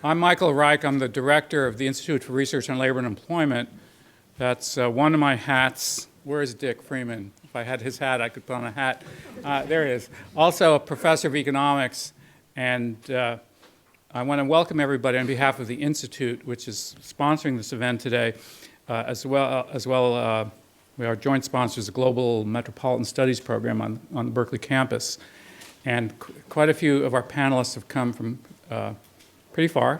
I'm Michael Reich. I'm the director of the Institute for Research on Labor and Employment. That's one of my hats. Where is Dick Freeman? If I had his hat, I could put on a hat. There he is. Also a professor of economics. And I want to welcome everybody on behalf of the Institute, which is sponsoring this event today, as well. We are joint sponsors of the Global Metropolitan Studies Program on the Berkeley campus. And quite a few of our panelists have come from pretty far,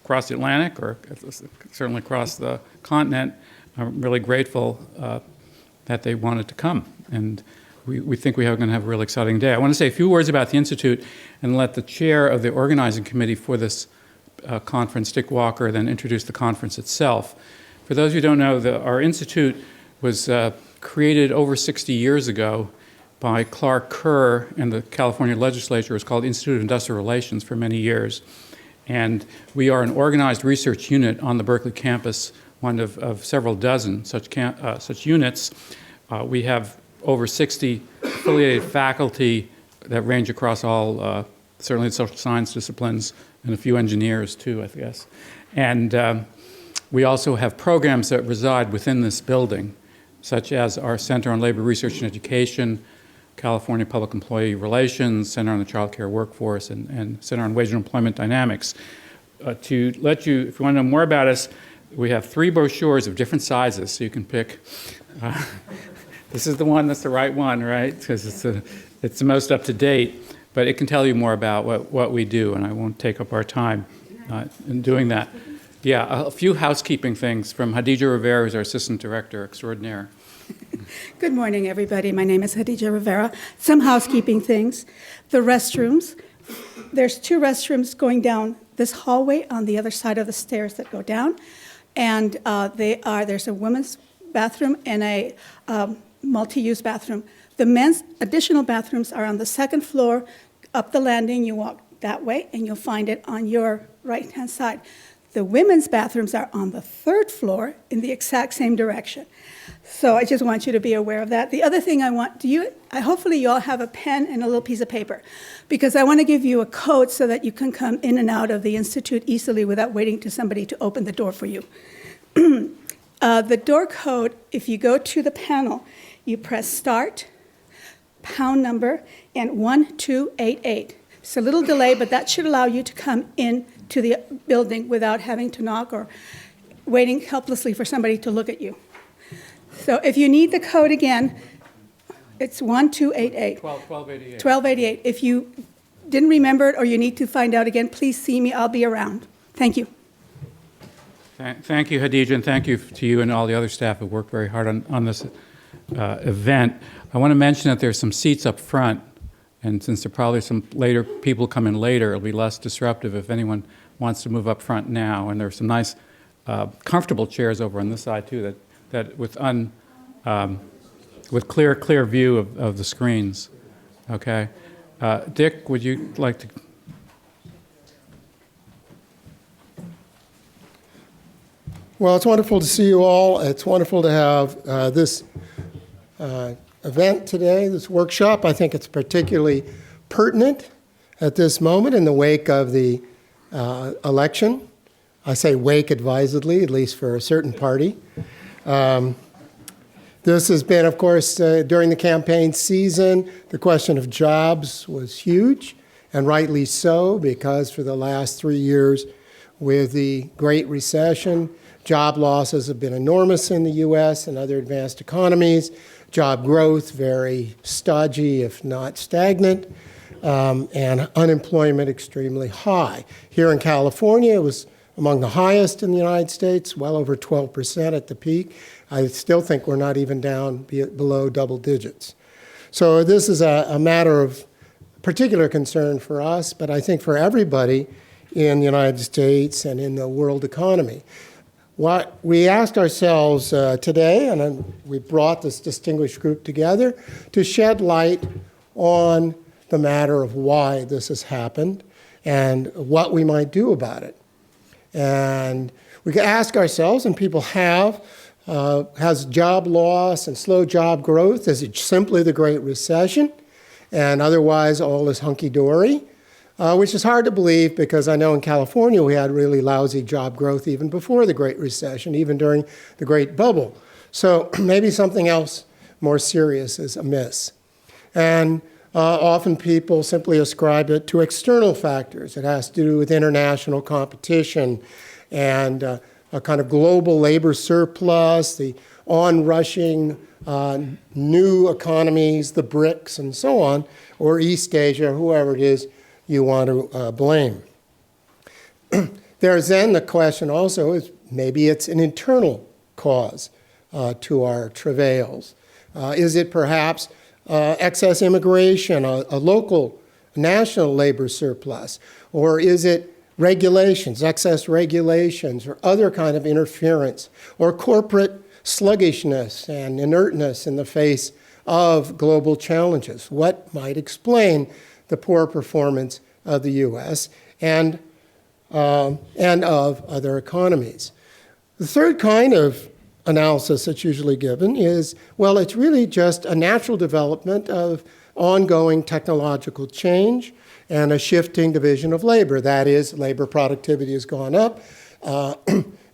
across the Atlantic, or certainly across the continent. I'm really grateful that they wanted to come. And we think we are going to have a really exciting day. I want to say a few words about the Institute and let the chair of the organizing committee for this conference, Dick Walker, then introduce the conference itself. For those who don't know, our Institute was created over 60 years ago by Clark Kerr and the California legislature. It was called Institute of Industrial Relations for many years. And we are an organized research unit on the Berkeley campus, one of several dozen such units. We have over 60 affiliated faculty that range across all, certainly the social science disciplines, and a few engineers too, I guess. And we also have programs that reside within this building, such as our Center on Labor Research and Education, California Public Employee Relations, Center on the Child Care Workforce, and Center on Wage and Employment Dynamics. To let you, if you want to know more about us, we have 3 brochures of different sizes, so you can pick. This is the one that's the right one, right? Because it's the most up to date, but it can tell you more about what we do, and I won't take up our time in doing that. Yeah, a few housekeeping things from Hadija Rivera, who's our Assistant Director Extraordinaire. Good morning, everybody. My name is Hadija Rivera. Some housekeeping things. The restrooms. There's 2 restrooms going down this hallway on the other side of the stairs that go down. And there's a women's bathroom and a multi-use bathroom. The men's additional bathrooms are on the 2nd floor. Up the landing, you walk that way, and you'll find it on your right-hand side. The women's bathrooms are on the 3rd floor in the exact same direction. So I just want you to be aware of that. The other thing hopefully you all have a pen and a little piece of paper, because I want to give you a code so that you can come in and out of the Institute easily without waiting to somebody to open the door for you. The door code, if you go to the panel, you press start, pound number, and 1288. It's a little delay, but that should allow you to come in to the building without having to knock or waiting helplessly for somebody to look at you. So if you need the code again, it's 1288. 1288. 1288. If you didn't remember it or you need to find out again, please see me. I'll be around. Thank you. Thank you, Hadija, and thank you to you and all the other staff who worked very hard on this event. I want to mention that there's some seats up front, and since there are probably some later people come in later, it'll be less disruptive if anyone wants to move up front now. And there's some nice, comfortable chairs over on this side too, that with clear view of the screens. Okay, Dick, would you like to? Well, it's wonderful to see you all. It's wonderful to have this event today, this workshop. I think it's particularly pertinent at this moment in the wake of the election. I say wake advisedly, at least for a certain party. This has been, of course, during the campaign season, the question of jobs was huge, and rightly so, because for the last 3 years with the Great Recession, job losses have been enormous in the U.S. and other advanced economies. Job growth very stodgy, if not stagnant, and unemployment extremely high. Here in California, it was among the highest in the United States, well over 12% at the peak. I still think we're not even down below double digits. So this is a matter of particular concern for us, but I think for everybody in the United States and in the world economy. What we asked ourselves today, and we brought this distinguished group together to shed light on the matter of why this has happened and what we might do about it. And we can ask ourselves, and people have, has job loss and slow job growth, is it simply the Great Recession? And otherwise all is hunky-dory? which is hard to believe because I know in California we had really lousy job growth even before the Great Recession, even during the Great Bubble. So maybe something else more serious is amiss. And often people simply ascribe it to external factors. It has to do with international competition and a kind of global labor surplus, the onrushing new economies, the BRICS and so on, or East Asia, whoever it is you want to blame. There's then the question also is maybe it's an internal cause to our travails. Is it perhaps excess immigration, a local, national labor surplus? Or is it regulations, excess regulations, or other kind of interference, or corporate sluggishness and inertness in the face of global challenges? What might explain the poor performance of the U.S. and of other economies? The third kind of analysis that's usually given is, well, it's really just a natural development of ongoing technological change and a shifting division of labor. That is, labor productivity has gone up.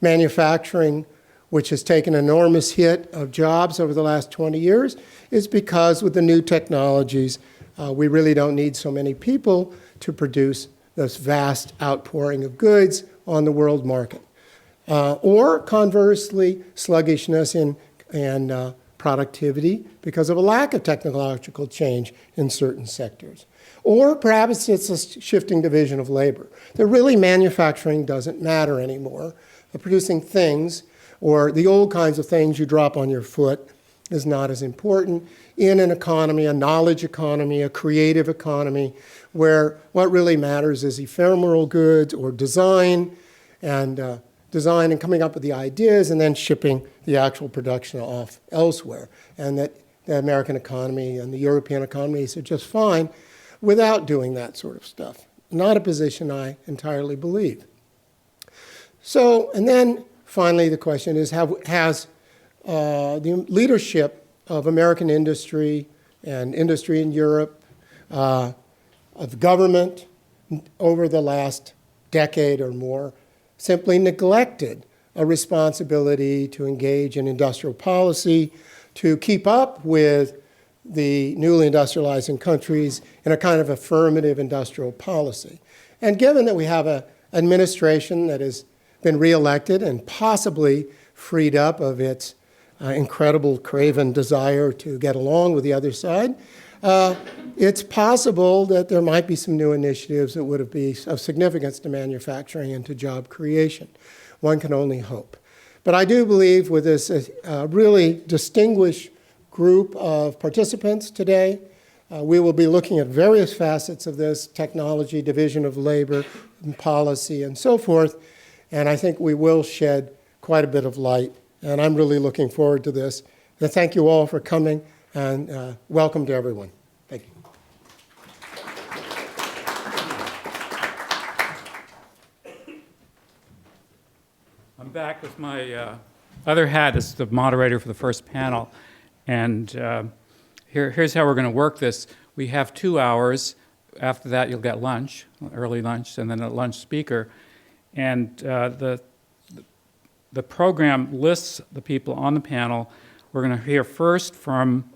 Manufacturing, which has taken an enormous hit of jobs over the last 20 years, is because with the new technologies, we really don't need so many people to produce this vast outpouring of goods on the world market. Or conversely, sluggishness in productivity because of a lack of technological change in certain sectors. Or perhaps it's a shifting division of labor. That really manufacturing doesn't matter anymore. Producing things, or the old kinds of things you drop on your foot, is not as important in an economy, a knowledge economy, a creative economy, where what really matters is ephemeral goods or design and coming up with the ideas and then shipping the actual production off elsewhere. And that the American economy and the European economies are just fine without doing that sort of stuff. Not a position I entirely believe. So, and then finally the question is, has the leadership of American industry and industry in Europe, of government over the last decade or more, simply neglected a responsibility to engage in industrial policy, to keep up with the newly industrializing countries in a kind of affirmative industrial policy? And given that we have an administration that has been reelected and possibly freed up of its incredible craven desire to get along with the other side, it's possible that there might be some new initiatives that would be of significance to manufacturing and to job creation. One can only hope. But I do believe with this really distinguished group of participants today, we will be looking at various facets of this: technology, division of labor, and policy, and so forth. And I think we will shed quite a bit of light. And I'm really looking forward to this. And thank you all for coming, and welcome to everyone. Thank you. I'm back with my other hat as the moderator for the first panel. And here's how we're going to work this. We have 2 hours. After that, you'll get lunch, early lunch, and then a lunch speaker. And the program lists the people on the panel. We're going to hear first from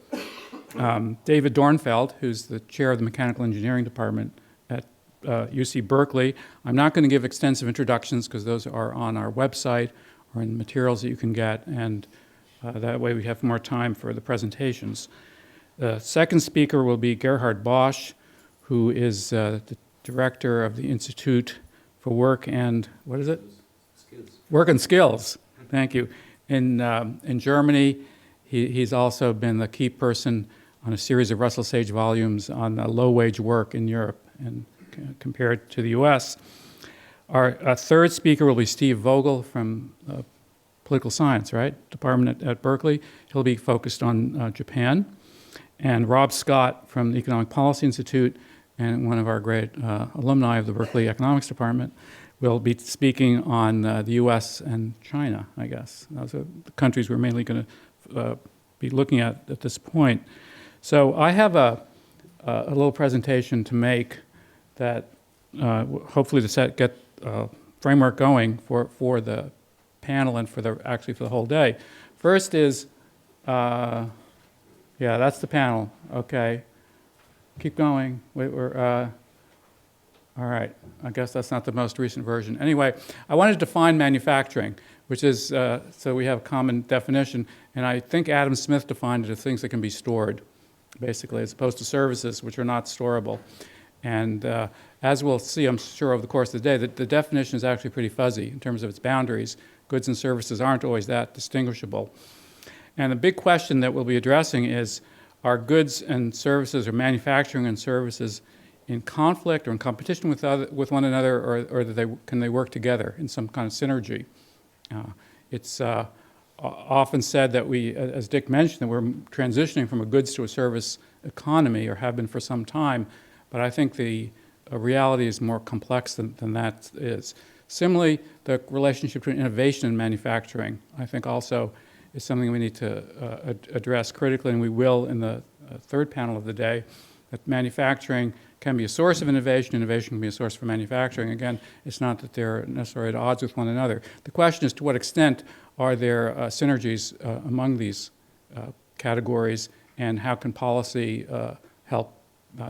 David Dornfeld, who's the chair of the Mechanical Engineering Department at UC Berkeley. I'm not going to give extensive introductions because those are on our website or in materials that you can get, and that way we have more time for the presentations. The second speaker will be Gerhard Bosch, who is the director of the Institut for Work and, what is it? Skills. Work and Skills, thank you. In Germany, he's also been the key person on a series of Russell Sage volumes on low-wage work in Europe and compared to the US. Our third speaker will be Steve Vogel from Political Science, right? Department at Berkeley. He'll be focused on Japan. And Rob Scott from the Economic Policy Institute and one of our great alumni of the Berkeley Economics Department will be speaking on the US and China, I guess. Those are the countries we're mainly going to be looking at this point. So I have a little presentation to make that hopefully to get framework going for the panel and for the whole day. First is, yeah, that's the panel. Okay, keep going. All right, I guess that's not the most recent version. Anyway, I wanted to define manufacturing, which is, so we have a common definition, and I think Adam Smith defined it as things that can be stored, basically, as opposed to services, which are not storable. And as we'll see, I'm sure, over the course of the day, the definition is actually pretty fuzzy in terms of its boundaries. Goods and services aren't always that distinguishable. And the big question that we'll be addressing is, are goods and services, or manufacturing and services, in conflict or in competition with one another, or can they work together in some kind of synergy? It's often said that we, as Dick mentioned, that we're transitioning from a goods to a service economy, or have been for some time, but I think the reality is more complex than that is. Similarly, the relationship between innovation and manufacturing, I think, also is something we need to address critically, and we will in the third panel of the day. That manufacturing can be a source of innovation. Innovation can be a source for manufacturing. Again, it's not that they're necessarily at odds with one another. The question is, to what extent are there synergies among these categories, and how can policy help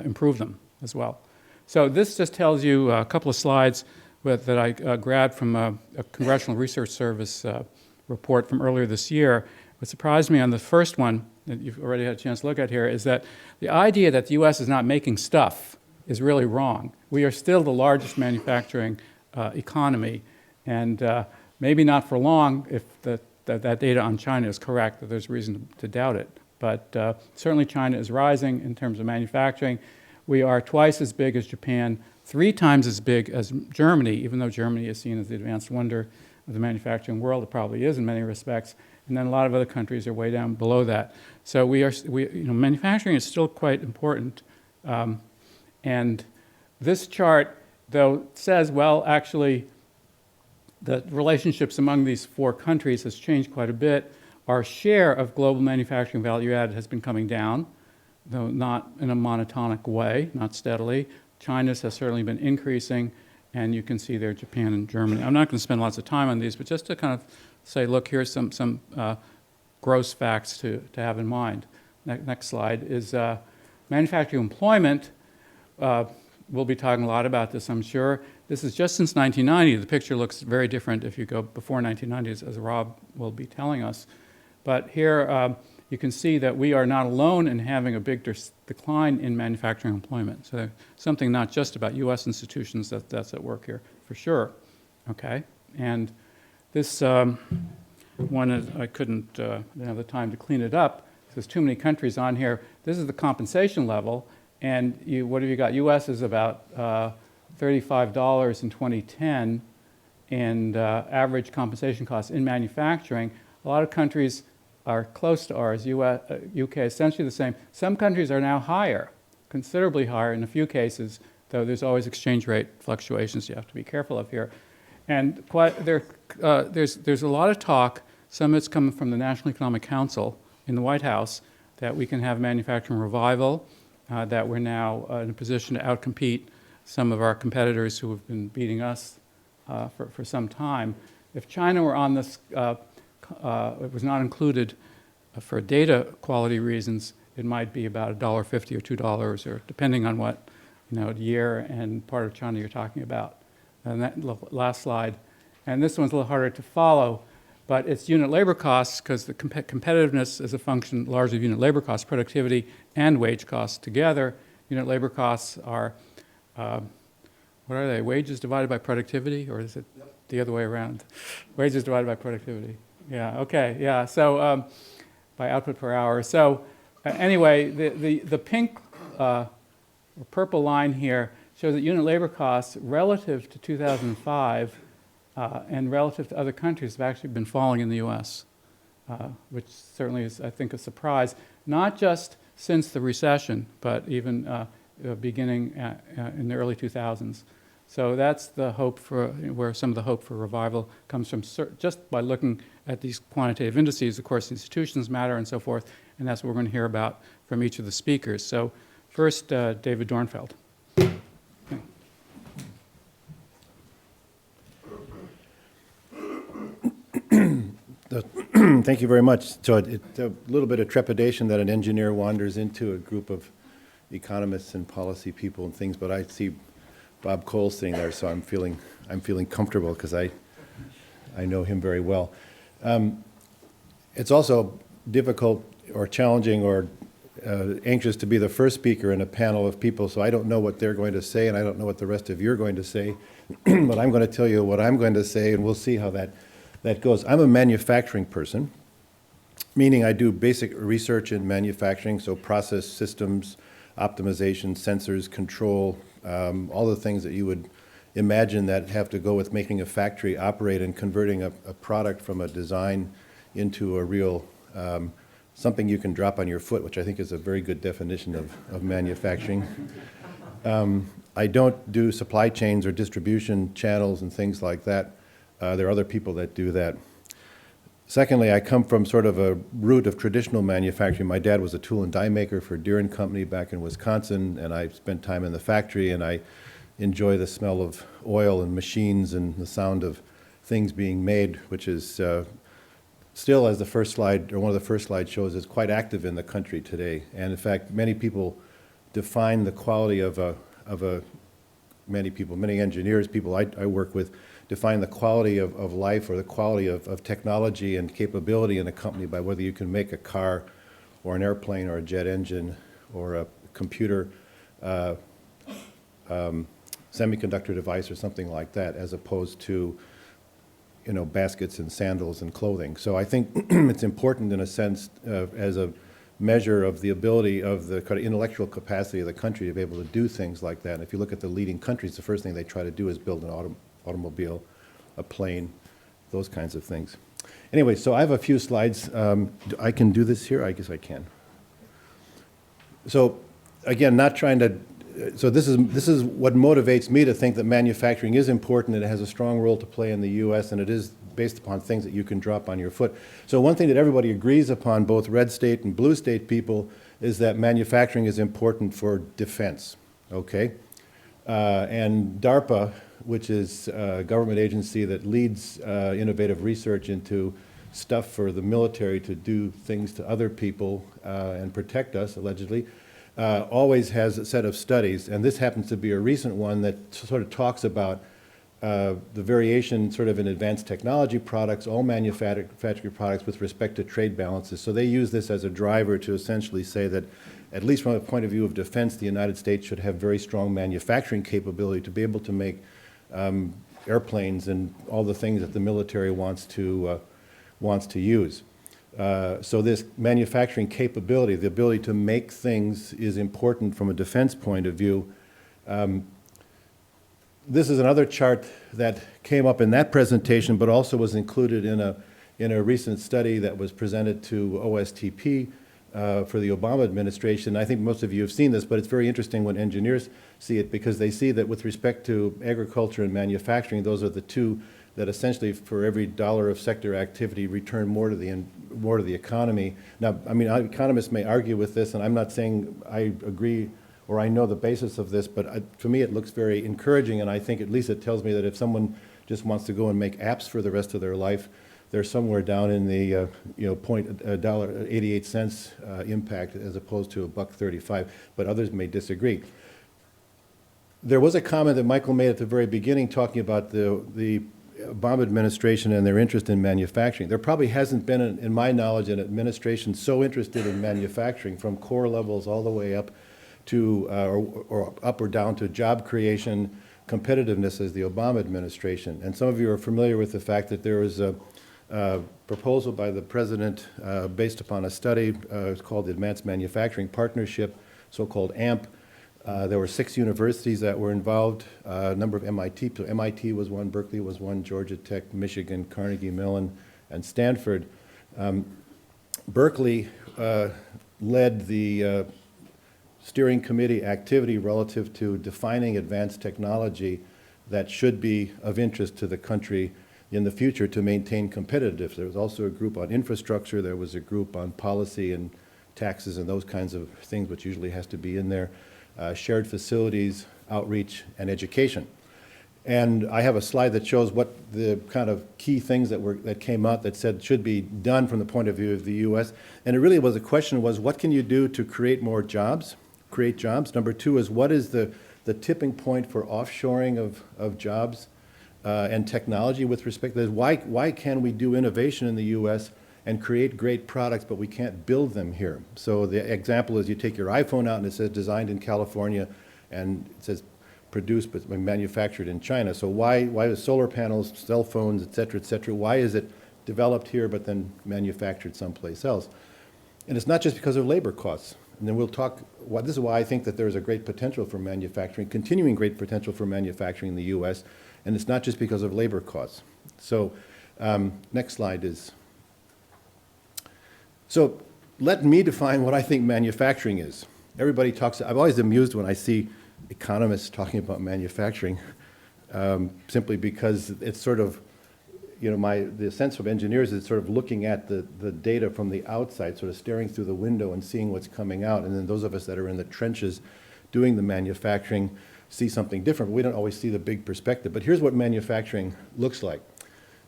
improve them as well? So this just tells you a couple of slides that I grabbed from a Congressional Research Service report from earlier this year. What surprised me on the first one, that you've already had a chance to look at here, is that the idea that the U.S. is not making stuff is really wrong. We are still the largest manufacturing economy, and maybe not for long if that data on China is correct, that there's reason to doubt it. But certainly China is rising in terms of manufacturing. We are twice as big as Japan, 3 times as big as Germany, even though Germany is seen as the advanced wonder of the manufacturing world. It probably is in many respects. And then a lot of other countries are way down below that. So manufacturing is still quite important. And this chart, though, says, well, actually, the relationships among these 4 countries has changed quite a bit. Our share of global manufacturing value added has been coming down, though not in a monotonic way, not steadily. China's has certainly been increasing, and you can see there Japan and Germany. I'm not going to spend lots of time on these, but just to kind of say, look, here's some gross facts to have in mind. Next slide is manufacturing employment. We'll be talking a lot about this, I'm sure. This is just since 1990. The picture looks very different if you go before 1990, as Rob will be telling us. But here you can see that we are not alone in having a big decline in manufacturing employment. So something not just about U.S. institutions that's at work here, for sure. Okay, and this one I didn't have the time to clean it up. There's too many countries on here. This is the compensation level, and what have you got? U.S. is about $35 in 2010, and average compensation costs in manufacturing. A lot of countries are close to ours. UK essentially the same. Some countries are now higher, considerably higher in a few cases, though there's always exchange rate fluctuations you have to be careful of here. And there's a lot of talk, some of it's coming from the National Economic Council in the White House, that we can have manufacturing revival, that we're now in a position to outcompete some of our competitors who have been beating us for some time. If China were on this, it was not included for data quality reasons, it might be about $1.50 or $2, or depending on what year and part of China you're talking about. And that last slide, and this one's a little harder to follow, but it's unit labor costs, because the competitiveness is a function largely of unit labor costs, productivity and wage costs together. Unit labor costs are, what are they, wages divided by productivity, or is it the other way around? Wages divided by productivity. Yeah, okay, yeah, so by output per hour. So anyway, the pink or purple line here shows that unit labor costs relative to 2005 and relative to other countries have actually been falling in the U.S., which certainly is, I think, a surprise, not just since the recession, but even beginning in the early 2000s. So that's the hope for, where some of the hope for revival comes from, just by looking at these quantitative indices. Of course, institutions matter and so forth, and that's what we're going to hear about from each of the speakers. So first, David Dornfeld. Thank you very much. So it's a little bit of trepidation that an engineer wanders into a group of economists and policy people and things, but I see Bob Cole sitting there, so I'm feeling comfortable because I know him very well. It's also difficult or challenging or anxious to be the first speaker in a panel of people, so I don't know what they're going to say, and I don't know what the rest of you are going to say, but I'm going to tell you what I'm going to say, and we'll see how that goes. I'm a manufacturing person, meaning I do basic research in manufacturing, so process systems, optimization, sensors, control, all the things that you would imagine that have to go with making a factory operate and converting a product from a design into a real something you can drop on your foot, which I think is a very good definition of manufacturing. I don't do supply chains or distribution channels and things like that. There are other people that do that. Secondly, I come from sort of a root of traditional manufacturing. My dad was a tool and die maker for Deere and Company back in Wisconsin, and I spent time in the factory, and I enjoy the smell of oil and machines and the sound of things being made, which is still, as the first slide, or one of the first slides shows, is quite active in the country today. And in fact, many people define the quality of many engineers, people I work with, define the quality of life or the quality of technology and capability in a company by whether you can make a car or an airplane or a jet engine or a computer semiconductor device or something like that, as opposed to baskets and sandals and clothing. So I think it's important in a sense as a measure of the ability of the kind of intellectual capacity of the country to be able to do things like that. And if you look at the leading countries, the first thing they try to do is build an automobile, a plane, those kinds of things. Anyway, so I have a few slides. I can do this here? I guess I can. So again, not trying to, so this is what motivates me to think that manufacturing is important and it has a strong role to play in the U.S. and it is based upon things that you can drop on your foot. So one thing that everybody agrees upon, both red state and blue state people, is that manufacturing is important for defense, okay? And DARPA, which is a government agency that leads innovative research into stuff for the military to do things to other people and protect us, allegedly, always has a set of studies, and this happens to be a recent one that sort of talks about the variation sort of in advanced technology products, all manufactured products with respect to trade balances. So they use this as a driver to essentially say that, at least from a point of view of defense, the United States should have very strong manufacturing capability to be able to make airplanes and all the things that the military wants to use. So this manufacturing capability, the ability to make things, is important from a defense point of view. This is another chart that came up in that presentation, but also was included in a recent study that was presented to OSTP for the Obama administration. I think most of you have seen this, but it's very interesting when engineers see it because they see that with respect to agriculture and manufacturing, those are the two that essentially for every dollar of sector activity return more to the economy. Now, I mean, economists may argue with this, and I'm not saying I agree or I know the basis of this, but for me it looks very encouraging, and I think at least it tells me that if someone just wants to go and make apps for the rest of their life, they're somewhere down in the $0.88 impact as opposed to $1.35, but others may disagree. There was a comment that Michael made at the very beginning talking about the Obama administration and their interest in manufacturing. There probably hasn't been, in my knowledge, an administration so interested in manufacturing from core levels all the way up to, or up or down to job creation, competitiveness as the Obama administration. And some of you are familiar with the fact that there was a proposal by the president based upon a study. It's called the Advanced Manufacturing Partnership, so-called AMP. There were 6 universities that were involved, a number of MIT. So MIT was one, Berkeley was one, Georgia Tech, Michigan, Carnegie Mellon, and Stanford. Berkeley led the steering committee activity relative to defining advanced technology that should be of interest to the country in the future to maintain competitiveness. There was also a group on infrastructure. There was a group on policy and taxes and those kinds of things, which usually has to be in there. Shared facilities, outreach, and education. And I have a slide that shows what the kind of key things that came out that said should be done from the point of view of the U.S. And it really was, the question was, what can you do to create more jobs, create jobs? Number two is, what is the tipping point for offshoring of jobs and technology with respect to this? Why can we do innovation in the U.S. and create great products, but we can't build them here? So the example is, you take your iPhone out and it says designed in California, and it says produced but manufactured in China. So why the solar panels, cell phones, et cetera, why is it developed here but then manufactured someplace else? And it's not just because of labor costs. And then we'll talk, this is why I think that there's a great potential for manufacturing, continuing great potential for manufacturing in the U.S., and it's not just because of labor costs. So next slide is, so let me define what I think manufacturing is. Everybody talks, I'm always amused when I see economists talking about manufacturing, simply because it's sort of, you know, the sense of engineers is sort of looking at the data from the outside, sort of staring through the window and seeing what's coming out. And then those of us that are in the trenches doing the manufacturing see something different. We don't always see the big perspective. But here's what manufacturing looks like.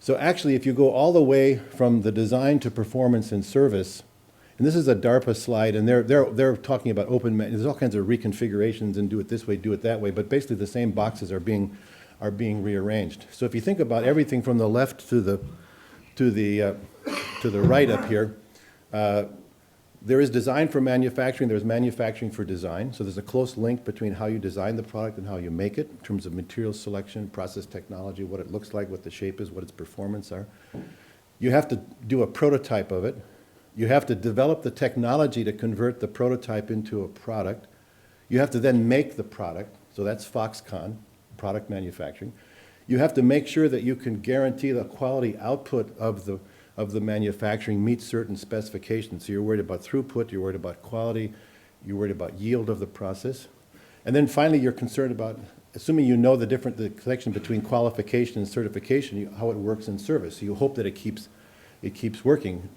So actually, if you go all the way from the design to performance and service, and this is a DARPA slide, and they're talking about there's all kinds of reconfigurations and do it this way, do it that way, but basically the same boxes are being rearranged. So if you think about everything from the left to the right up here, there is design for manufacturing, there's manufacturing for design. So there's a close link between how you design the product and how you make it in terms of material selection, process technology, what it looks like, what the shape is, what its performance are. You have to do a prototype of it. You have to develop the technology to convert the prototype into a product. You have to then make the product, so that's Foxconn, product manufacturing. You have to make sure that you can guarantee the quality output of the manufacturing meets certain specifications. So you're worried about throughput, you're worried about quality, you're worried about yield of the process. And then finally, you're concerned about, assuming you know the connection between qualification and certification, how it works in service. So you hope that it keeps working.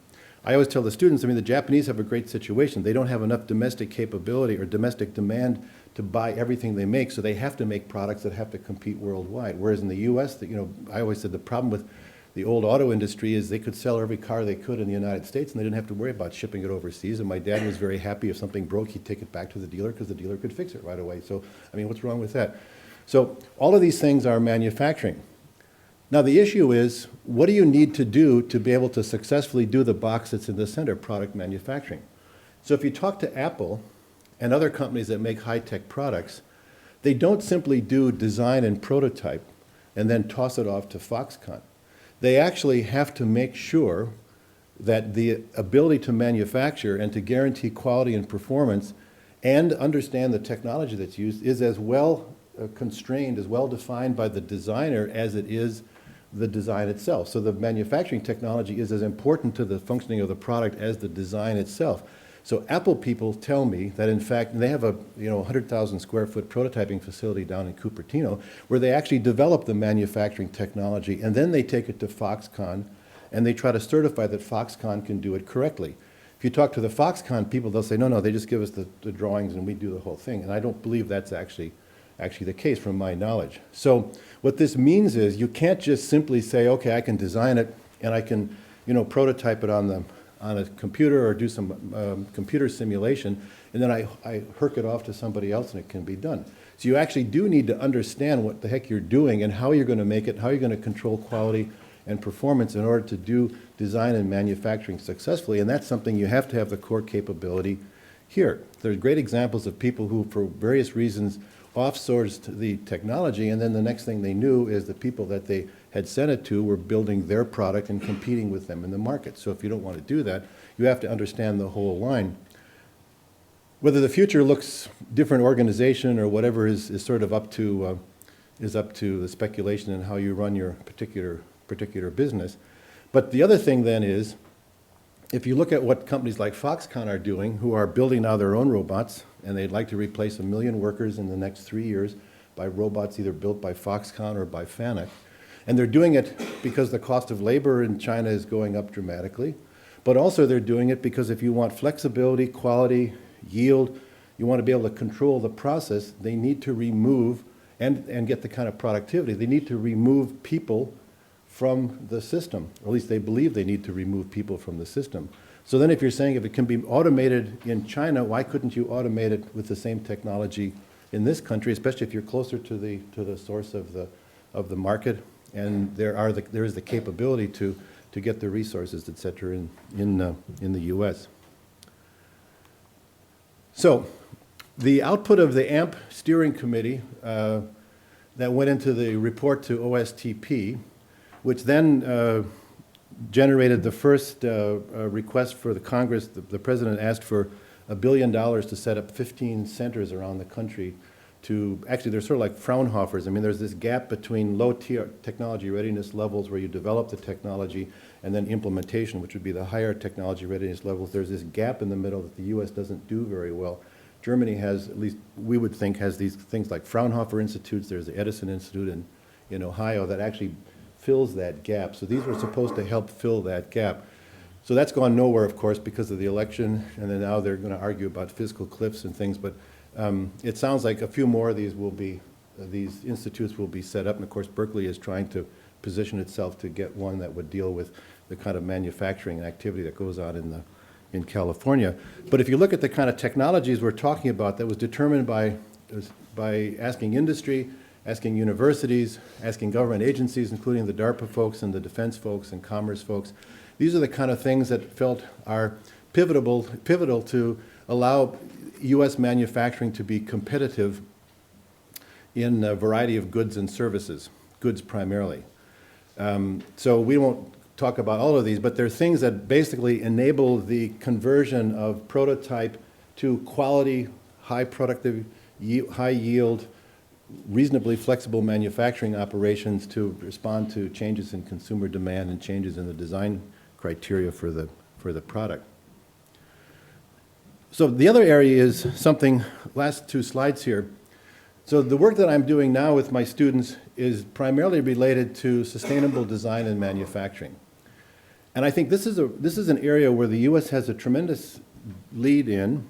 I always tell the students, I mean, the Japanese have a great situation. They don't have enough domestic capability or domestic demand to buy everything they make, so they have to make products that have to compete worldwide. Whereas in the U.S., I always said the problem with the old auto industry is they could sell every car they could in the United States, and they didn't have to worry about shipping it overseas. And my dad was very happy if something broke, he'd take it back to the dealer because the dealer could fix it right away. So, I mean, what's wrong with that? So all of these things are manufacturing. Now, the issue is, what do you need to do to be able to successfully do the box that's in the center, product manufacturing? So if you talk to Apple and other companies that make high-tech products, they don't simply do design and prototype and then toss it off to Foxconn. They actually have to make sure that the ability to manufacture and to guarantee quality and performance and understand the technology that's used is as well constrained, as well defined by the designer as it is the design itself. So the manufacturing technology is as important to the functioning of the product as the design itself. So Apple people tell me that, in fact, they have a 100,000 square foot prototyping facility down in Cupertino where they actually develop the manufacturing technology, and then they take it to Foxconn and they try to certify that Foxconn can do it correctly. If you talk to the Foxconn people, they'll say, no, they just give us the drawings and we do the whole thing. And I don't believe that's actually the case from my knowledge. So what this means is you can't just simply say, okay, I can design it and I can prototype it on a computer or do some computer simulation, and then I herk it off to somebody else and it can be done. So you actually do need to understand what the heck you're doing and how you're going to make it, how you're going to control quality and performance in order to do design and manufacturing successfully, and that's something you have to have the core capability here. There's great examples of people who, for various reasons, off-sourced the technology, and then the next thing they knew is the people that they had sent it to were building their product and competing with them in the market. So if you don't want to do that, you have to understand the whole line. Whether the future looks different organization or whatever is sort of up to the speculation and how you run your particular business. But the other thing then is, if you look at what companies like Foxconn are doing, who are building now their own robots, and they'd like to replace 1 million workers in the next 3 years by robots either built by Foxconn or by Fanuc. And they're doing it because the cost of labor in China is going up dramatically. But also they're doing it because if you want flexibility, quality, yield, you want to be able to control the process, they need to remove and get the kind of productivity, they need to remove people from the system. Or at least they believe they need to remove people from the system. So then if you're saying if it can be automated in China, why couldn't you automate it with the same technology in this country, especially if you're closer to the source of the market, and there is the capability to get the resources, et cetera, in the U.S. So the output of the AMP steering committee that went into the report to OSTP, which then generated the first request for the Congress. The president asked for $1 billion to set up 15 centers around the country to, actually they're sort of like Fraunhofers. I mean, there's this gap between low technology readiness levels where you develop the technology and then implementation, which would be the higher technology readiness levels. There's this gap in the middle that the U.S. doesn't do very well. Germany has, at least we would think, has these things like Fraunhofer Institutes. There's the Edison Institute in Ohio that actually fills that gap. So these were supposed to help fill that gap. So that's gone nowhere, of course, because of the election, and then now they're going to argue about fiscal cliffs and things. But it sounds like a few more of these these institutes will be set up, and of course Berkeley is trying to position itself to get one that would deal with the kind of manufacturing activity that goes on in California. But if you look at the kind of technologies we're talking about, that was determined by asking industry, asking universities, asking government agencies, including the DARPA folks and the defense folks and commerce folks. These are the kind of things that felt are pivotal to allow U.S. manufacturing to be competitive in a variety of goods and services, goods primarily. So we won't talk about all of these, but they're things that basically enable the conversion of prototype to quality, high productive, high yield, reasonably flexible manufacturing operations to respond to changes in consumer demand and changes in the design criteria for the product. So the other area is something, last two slides here. So the work that I'm doing now with my students is primarily related to sustainable design and manufacturing. And I think this is an area where the U.S. has a tremendous lead in.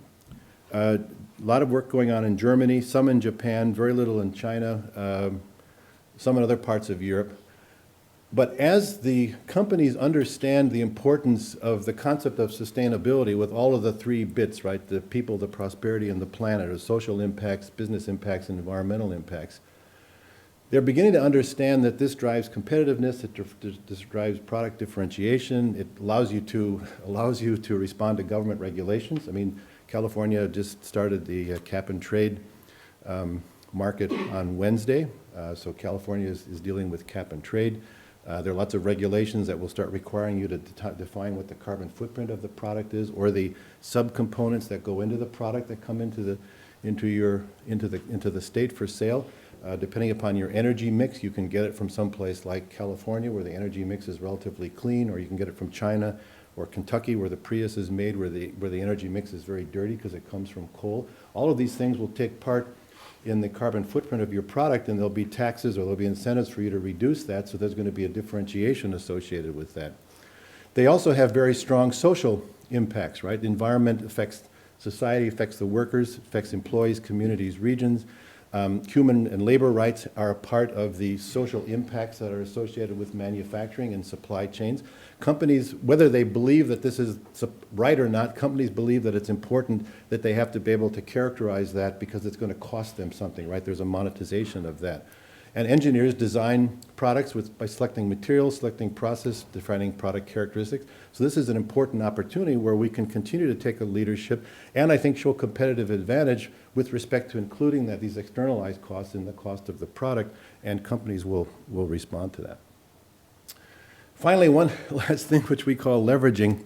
A lot of work going on in Germany, some in Japan, very little in China, some in other parts of Europe. But as the companies understand the importance of the concept of sustainability with all of the three bits, right, the people, the prosperity, and the planet, or social impacts, business impacts, and environmental impacts, they're beginning to understand that this drives competitiveness, this drives product differentiation, it allows you to respond to government regulations. I mean, California just started the cap and trade market on Wednesday, so California is dealing with cap and trade. There are lots of regulations that will start requiring you to define what the carbon footprint of the product is, or the subcomponents that go into the product that come into the state for sale. Depending upon your energy mix, you can get it from someplace like California, where the energy mix is relatively clean, or you can get it from China or Kentucky, where the Prius is made, where the energy mix is very dirty because it comes from coal. All of these things will take part in the carbon footprint of your product, and there'll be taxes or there'll be incentives for you to reduce that, so there's going to be a differentiation associated with that. They also have very strong social impacts, right? The environment affects society, affects the workers, affects employees, communities, regions. Human and labor rights are a part of the social impacts that are associated with manufacturing and supply chains. Companies, whether they believe that this is right or not, companies believe that it's important that they have to be able to characterize that because it's going to cost them something, right? There's a monetization of that. And engineers design products by selecting materials, selecting process, defining product characteristics. So this is an important opportunity where we can continue to take a leadership and I think show competitive advantage with respect to including these externalized costs in the cost of the product, and companies will respond to that. Finally, one last thing which we call leveraging.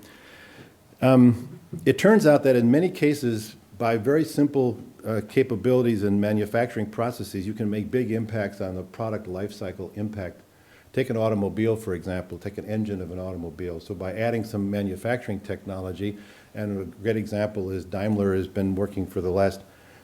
It turns out that in many cases, by very simple capabilities and manufacturing processes, you can make big impacts on the product life cycle impact. Take an automobile, for example, take an engine of an automobile. So by adding some manufacturing technology, and a great example is Daimler has been working for the last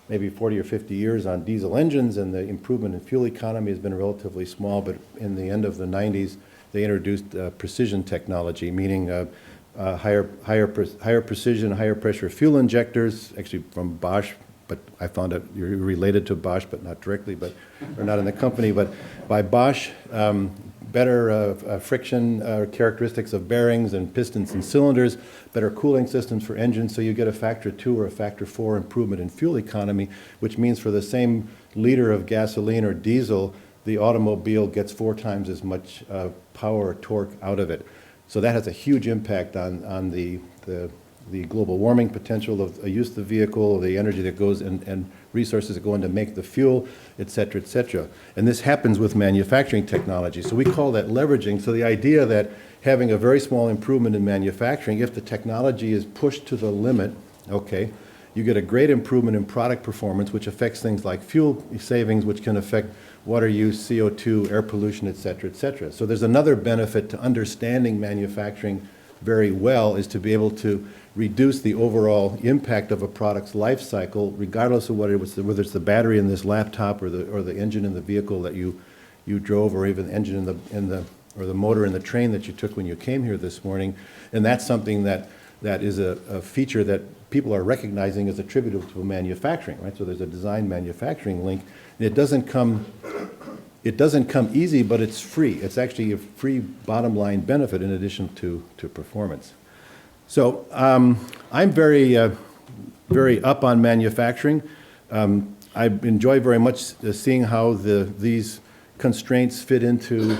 maybe 40 or 50 years on diesel engines, and the improvement in fuel economy has been relatively small, but in the end of the 90s, they introduced precision technology, meaning higher precision, higher pressure fuel injectors, actually from Bosch, but I found out you're related to Bosch, but not directly, or not in the company, but by Bosch, better friction characteristics of bearings and pistons and cylinders, better cooling systems for engines, so you get a factor 2 or a factor 4 improvement in fuel economy, which means for the same liter of gasoline or diesel, the automobile gets 4 times as much power or torque out of it. So that has a huge impact on the global warming potential of a use of the vehicle, the energy that goes and resources that go in to make the fuel, et cetera, et cetera. And this happens with manufacturing technology. So we call that leveraging. So the idea that having a very small improvement in manufacturing, if the technology is pushed to the limit, okay, you get a great improvement in product performance, which affects things like fuel savings, which can affect water use, CO2, air pollution, et cetera, et cetera. So there's another benefit to understanding manufacturing very well, is to be able to reduce the overall impact of a product's life cycle, regardless of whether it's the battery in this laptop or the engine in the vehicle that you drove, or even the engine or the motor in the train that you took when you came here this morning. And that's something that is a feature that people are recognizing as attributable to manufacturing, right? So there's a design manufacturing link. And it doesn't come easy, but it's free. It's actually a free bottom line benefit in addition to performance. So I'm very, very up on manufacturing. I enjoy very much seeing how these constraints fit into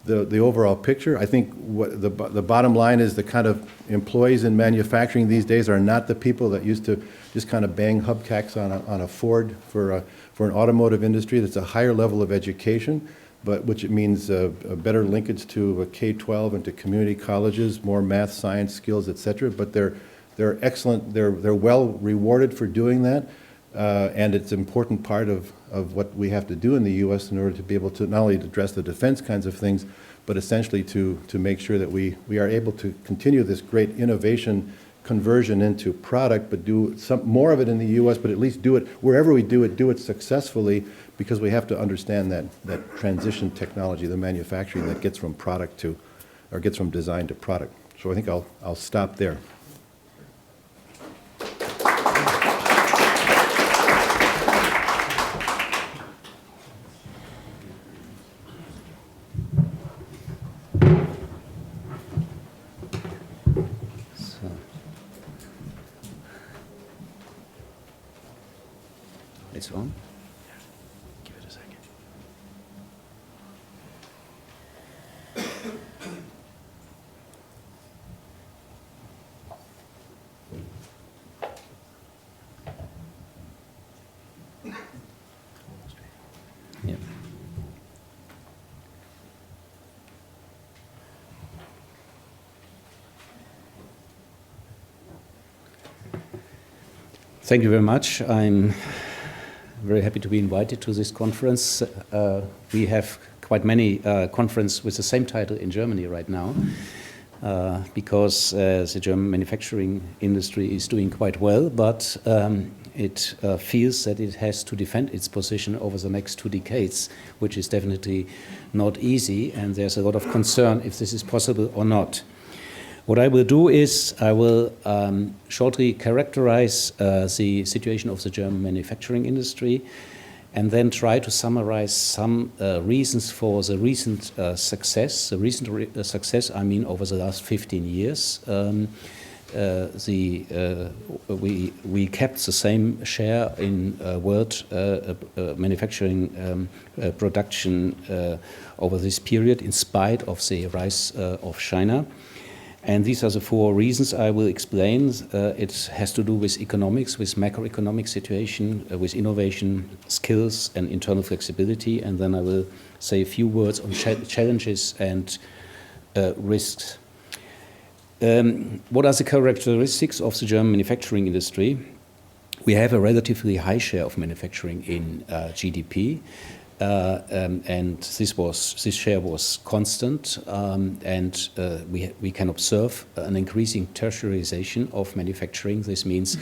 the overall picture. I think what the bottom line is, the kind of employees in manufacturing these days are not the people that used to just kind of bang hubcaps on a Ford for an automotive industry. That's a higher level of education, but which it means a better linkage to a K-12 and to community colleges, more math, science skills, et cetera. But they're excellent. They're well rewarded for doing that, and it's an important part of what we have to do in the U.S. in order to be able to not only address the defense kinds of things, but essentially to make sure that we are able to continue this great innovation conversion into product, but do some more of it in the U.S., but at least do it wherever we do it successfully, because we have to understand that transition technology, the manufacturing that gets from product to, or gets from design to product. So I think I'll stop there. It's on. Give it a second. Yeah. Thank you very much. I'm very happy to be invited to this conference. We have quite many conferences with the same title in Germany right now, because the German manufacturing industry is doing quite well, but it feels that it has to defend its position over the next 2 decades, which is definitely not easy, and there's a lot of concern if this is possible or not. What I will do is I will shortly characterize the situation of the German manufacturing industry, and then try to summarize some reasons for the recent success. The recent success, I mean, over the last 15 years. We kept the same share in world manufacturing production over this period, in spite of the rise of China. And these are the 4 reasons I will explain. It has to do with economics, with macroeconomic situation, with innovation, skills, and internal flexibility. And then I will say a few words on challenges and risks. What are the characteristics of the German manufacturing industry? We have a relatively high share of manufacturing in GDP. And this share was constant, and we can observe an increasing tertiarization of manufacturing. This means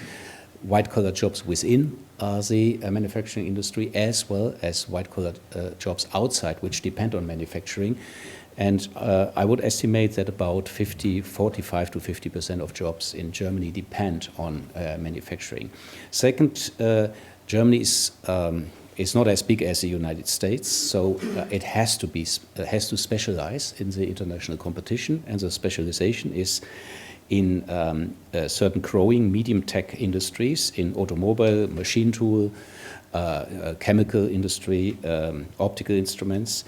white-collar jobs within the manufacturing industry, as well as white-collar jobs outside, which depend on manufacturing. And I would estimate that about 45 to 50% of jobs in Germany depend on manufacturing. Second, Germany is not as big as the United States, so it has to specialize in the international competition, and the specialization is in certain growing medium tech industries, in automobile, machine tool, chemical industry, optical instruments.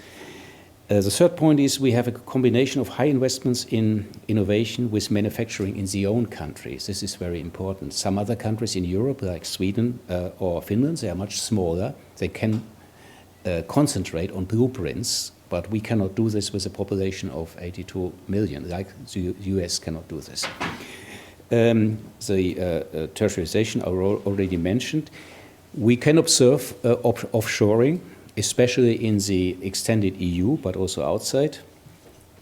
The third point is we have a combination of high investments in innovation with manufacturing in the own countries. This is very important. Some other countries in Europe, like Sweden or Finland, they are much smaller. They can concentrate on blueprints, but we cannot do this with a population of 82 million, like the US cannot do this. The tertiarization I already mentioned. We can observe offshoring, especially in the extended EU, but also outside.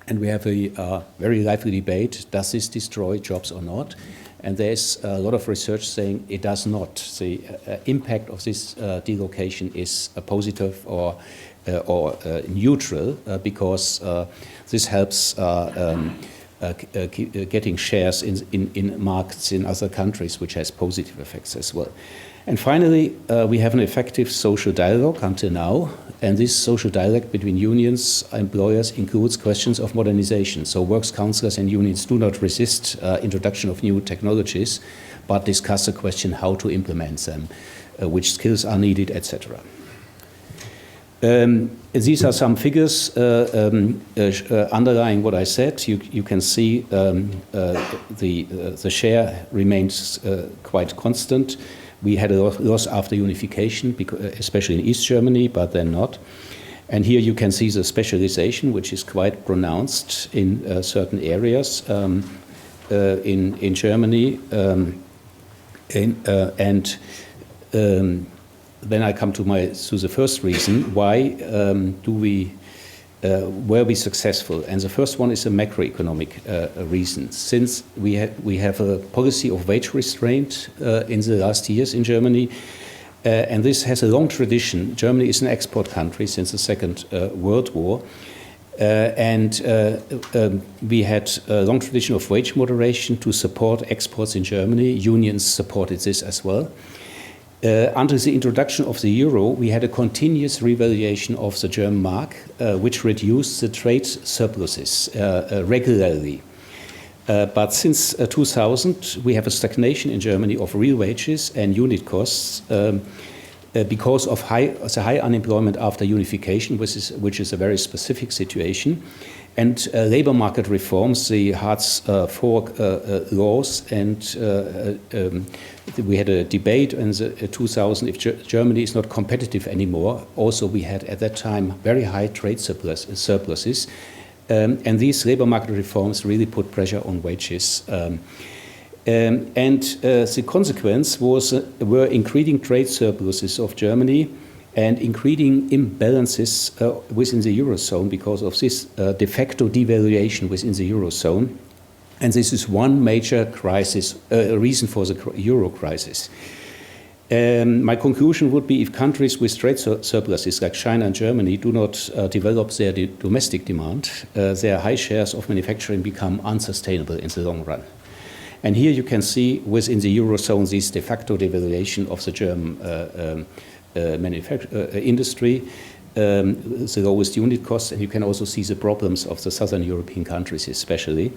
And we have a very lively debate, does this destroy jobs or not? And there's a lot of research saying it does not. The impact of this delocation is positive or neutral because this helps getting shares in markets in other countries, which has positive effects as well. And finally, we have an effective social dialogue until now, and this social dialogue between unions and employers includes questions of modernization. So works councillors and unions do not resist introduction of new technologies, but discuss the question how to implement them, which skills are needed, etc. These are some figures underlying what I said. You can see the share remains quite constant. We had a loss after unification, especially in East Germany, but then not. And here you can see the specialization, which is quite pronounced in certain areas in Germany. Then I come to the first reason, why were we successful? And the first one is a macroeconomic reason. Since we have a policy of wage restraint in the last years in Germany, and this has a long tradition. Germany is an export country since the Second World War, and we had a long tradition of wage moderation to support exports in Germany. Unions supported this as well. Until the introduction of the euro, we had a continuous revaluation of the German mark, which reduced the trade surpluses regularly. But since 2000, we have a stagnation in Germany of real wages and unit costs because of the high unemployment after unification, which is a very specific situation. And labor market reforms, the Hartz IV laws, and we had a debate in 2000 if Germany is not competitive anymore. Also, we had at that time very high trade surpluses, and these labor market reforms really put pressure on wages. The consequence were increasing trade surpluses of Germany and increasing imbalances within the Eurozone because of this de facto devaluation within the Eurozone. And this is one major crisis, reason for the euro crisis. My conclusion would be if countries with trade surpluses like China and Germany do not develop their domestic demand, their high shares of manufacturing become unsustainable in the long run. And here you can see within the Eurozone this de facto devaluation of the German industry, the lowest unit costs, and you can also see the problems of the southern European countries especially.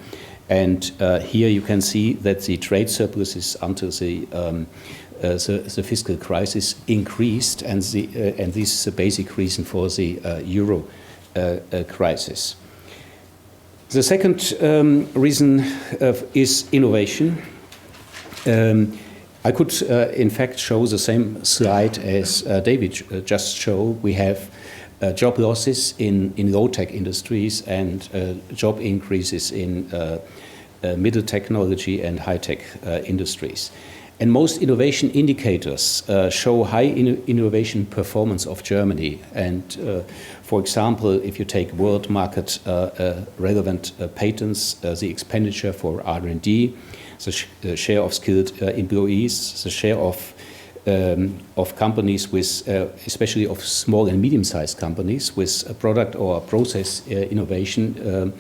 And here you can see that the trade surpluses until the fiscal crisis increased, and this is the basic reason for the euro crisis. The second reason is innovation. I could, in fact, show the same slide as David just showed. We have job losses in low-tech industries and job increases in middle technology and high-tech industries. And most innovation indicators show high innovation performance of Germany. And for example, if you take world market relevant patents, the expenditure for R&D, the share of skilled employees, the share of of companies with, especially of small and medium-sized companies with a product or process innovation,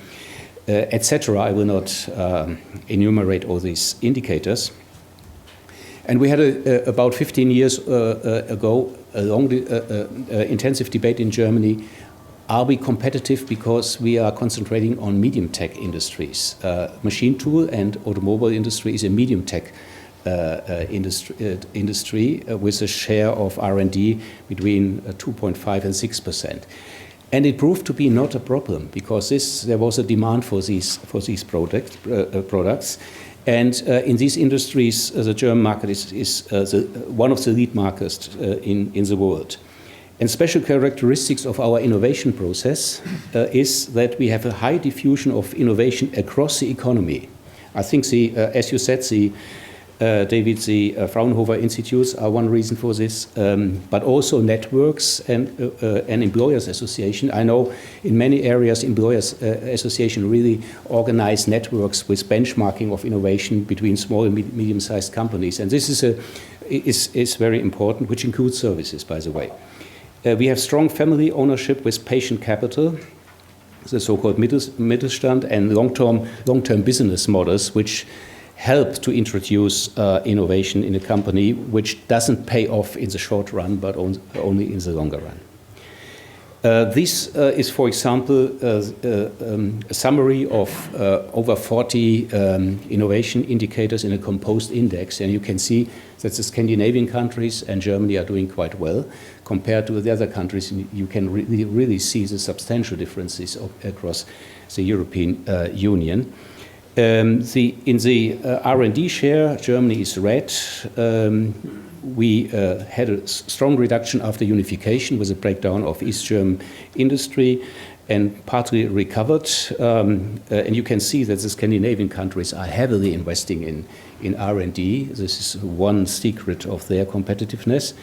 etc. I will not enumerate all these indicators. And we had about 15 years ago a long, intensive debate in Germany. Are we competitive because we are concentrating on medium tech industries? Machine tool and automobile industry is a medium tech industry with a share of R&D between 2.5 and 6%. And it proved to be not a problem because there was a demand for these products. And in these industries, the German market is one of the lead markets in the world. And special characteristics of our innovation process is that we have a high diffusion of innovation across the economy. I think as you said, David, the Fraunhofer Institutes are one reason for this, but also networks and employers association. I know in many areas employers association really organize networks with benchmarking of innovation between small and medium-sized companies, and this is very important, which includes services, by the way. We have strong family ownership with patient capital, the so-called Mittelstand, and long-term business models, which help to introduce innovation in a company, which doesn't pay off in the short run, but only in the longer run. This is, for example, a summary of over 40 innovation indicators in a composed index, and you can see that the Scandinavian countries and Germany are doing quite well compared to the other countries. You can really see the substantial differences across the European Union. In the R&D share, Germany is red. We had a strong reduction after unification with a breakdown of East German industry and partly recovered. And you can see that the Scandinavian countries are heavily investing in R&D. This is one secret of their competitiveness.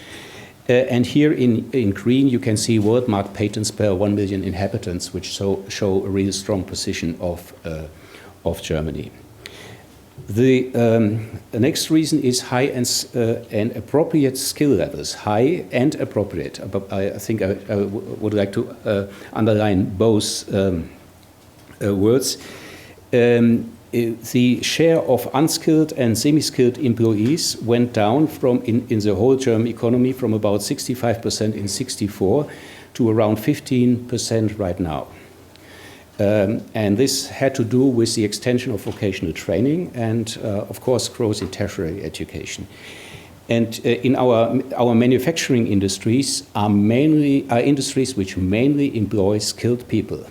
And here in green, you can see world mark patents per 1 million inhabitants, which show a really strong position of Germany. The next reason is high and appropriate skill levels. High and appropriate. I think I would like to underline both words. The share of unskilled and semi-skilled employees went down in the whole German economy from about 65% in '64 to around 15% right now. And this had to do with the extension of vocational training and, of course, growth in tertiary education. And in our manufacturing industries are industries which mainly employ skilled people.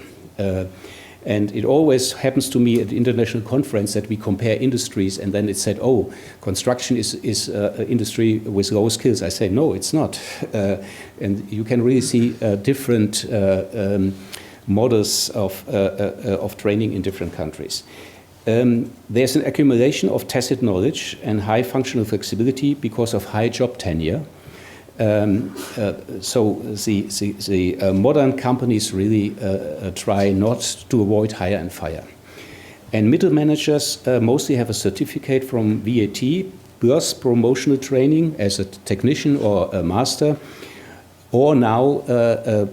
And it always happens to me at the international conference that we compare industries, and then it's said, oh, construction is an industry with low skills. I say, no, it's not. And you can really see different models of training in different countries. There's an accumulation of tacit knowledge and high functional flexibility because of high job tenure. So the modern companies really try not to avoid hire and fire. And middle managers mostly have a certificate from VAT plus promotional training as a technician or a master, or now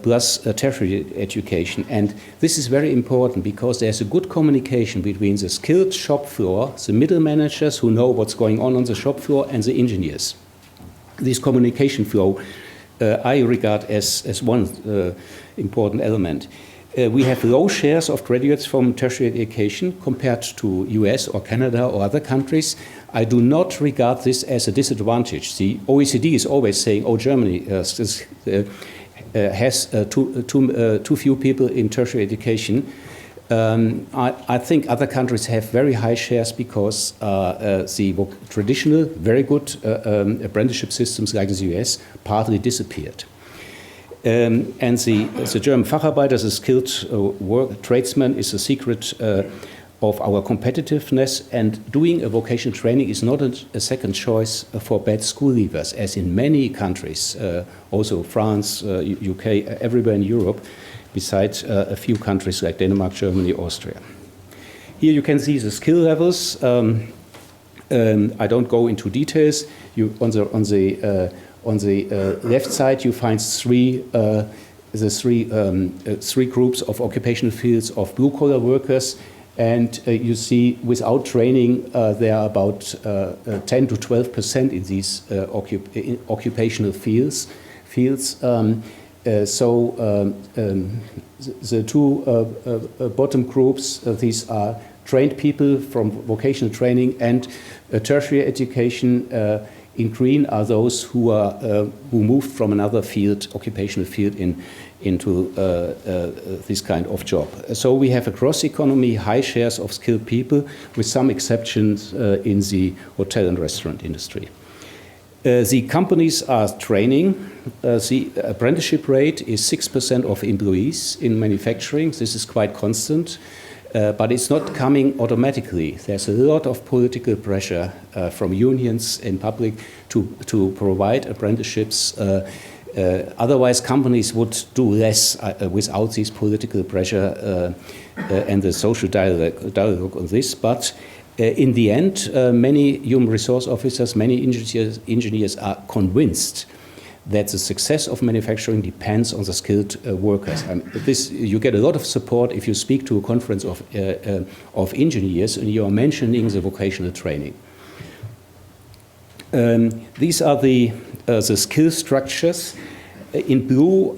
plus tertiary education. And this is very important because there's a good communication between the skilled shop floor, the middle managers who know what's going on the shop floor, and the engineers. This communication flow I regard as one important element. We have low shares of graduates from tertiary education compared to US or Canada or other countries. I do not regard this as a disadvantage. The OECD is always saying, oh, Germany has too few people in tertiary education. I think other countries have very high shares because the traditional, very good apprenticeship systems like the US partly disappeared. And the German Facharbeiter, the skilled tradesman, is a secret of our competitiveness, and doing a vocational training is not a second choice for bad school leavers, as in many countries, also France, UK, everywhere in Europe, besides a few countries like Denmark, Germany, Austria. Here you can see the skill levels I don't go into details. On the left side, you find three groups of occupational fields of blue-collar workers, and you see, without training, there are about 10 to 12% in these occupational fields. The two bottom groups, these are trained people from vocational training and tertiary education. In green are those who moved from another field, occupational field, into this kind of job. So we have across economy high shares of skilled people, with some exceptions in the hotel and restaurant industry. The companies are training. The apprenticeship rate is 6% of employees in manufacturing. This is quite constant, but it's not coming automatically. There's a lot of political pressure from unions in public to provide apprenticeships. Otherwise, companies would do less without this political pressure and the social dialogue on this. But in the end, many human resource officers, many engineers are convinced that the success of manufacturing depends on the skilled workers. You get a lot of support if you speak to a conference of engineers and you are mentioning the vocational training. These are the skill structures. In blue,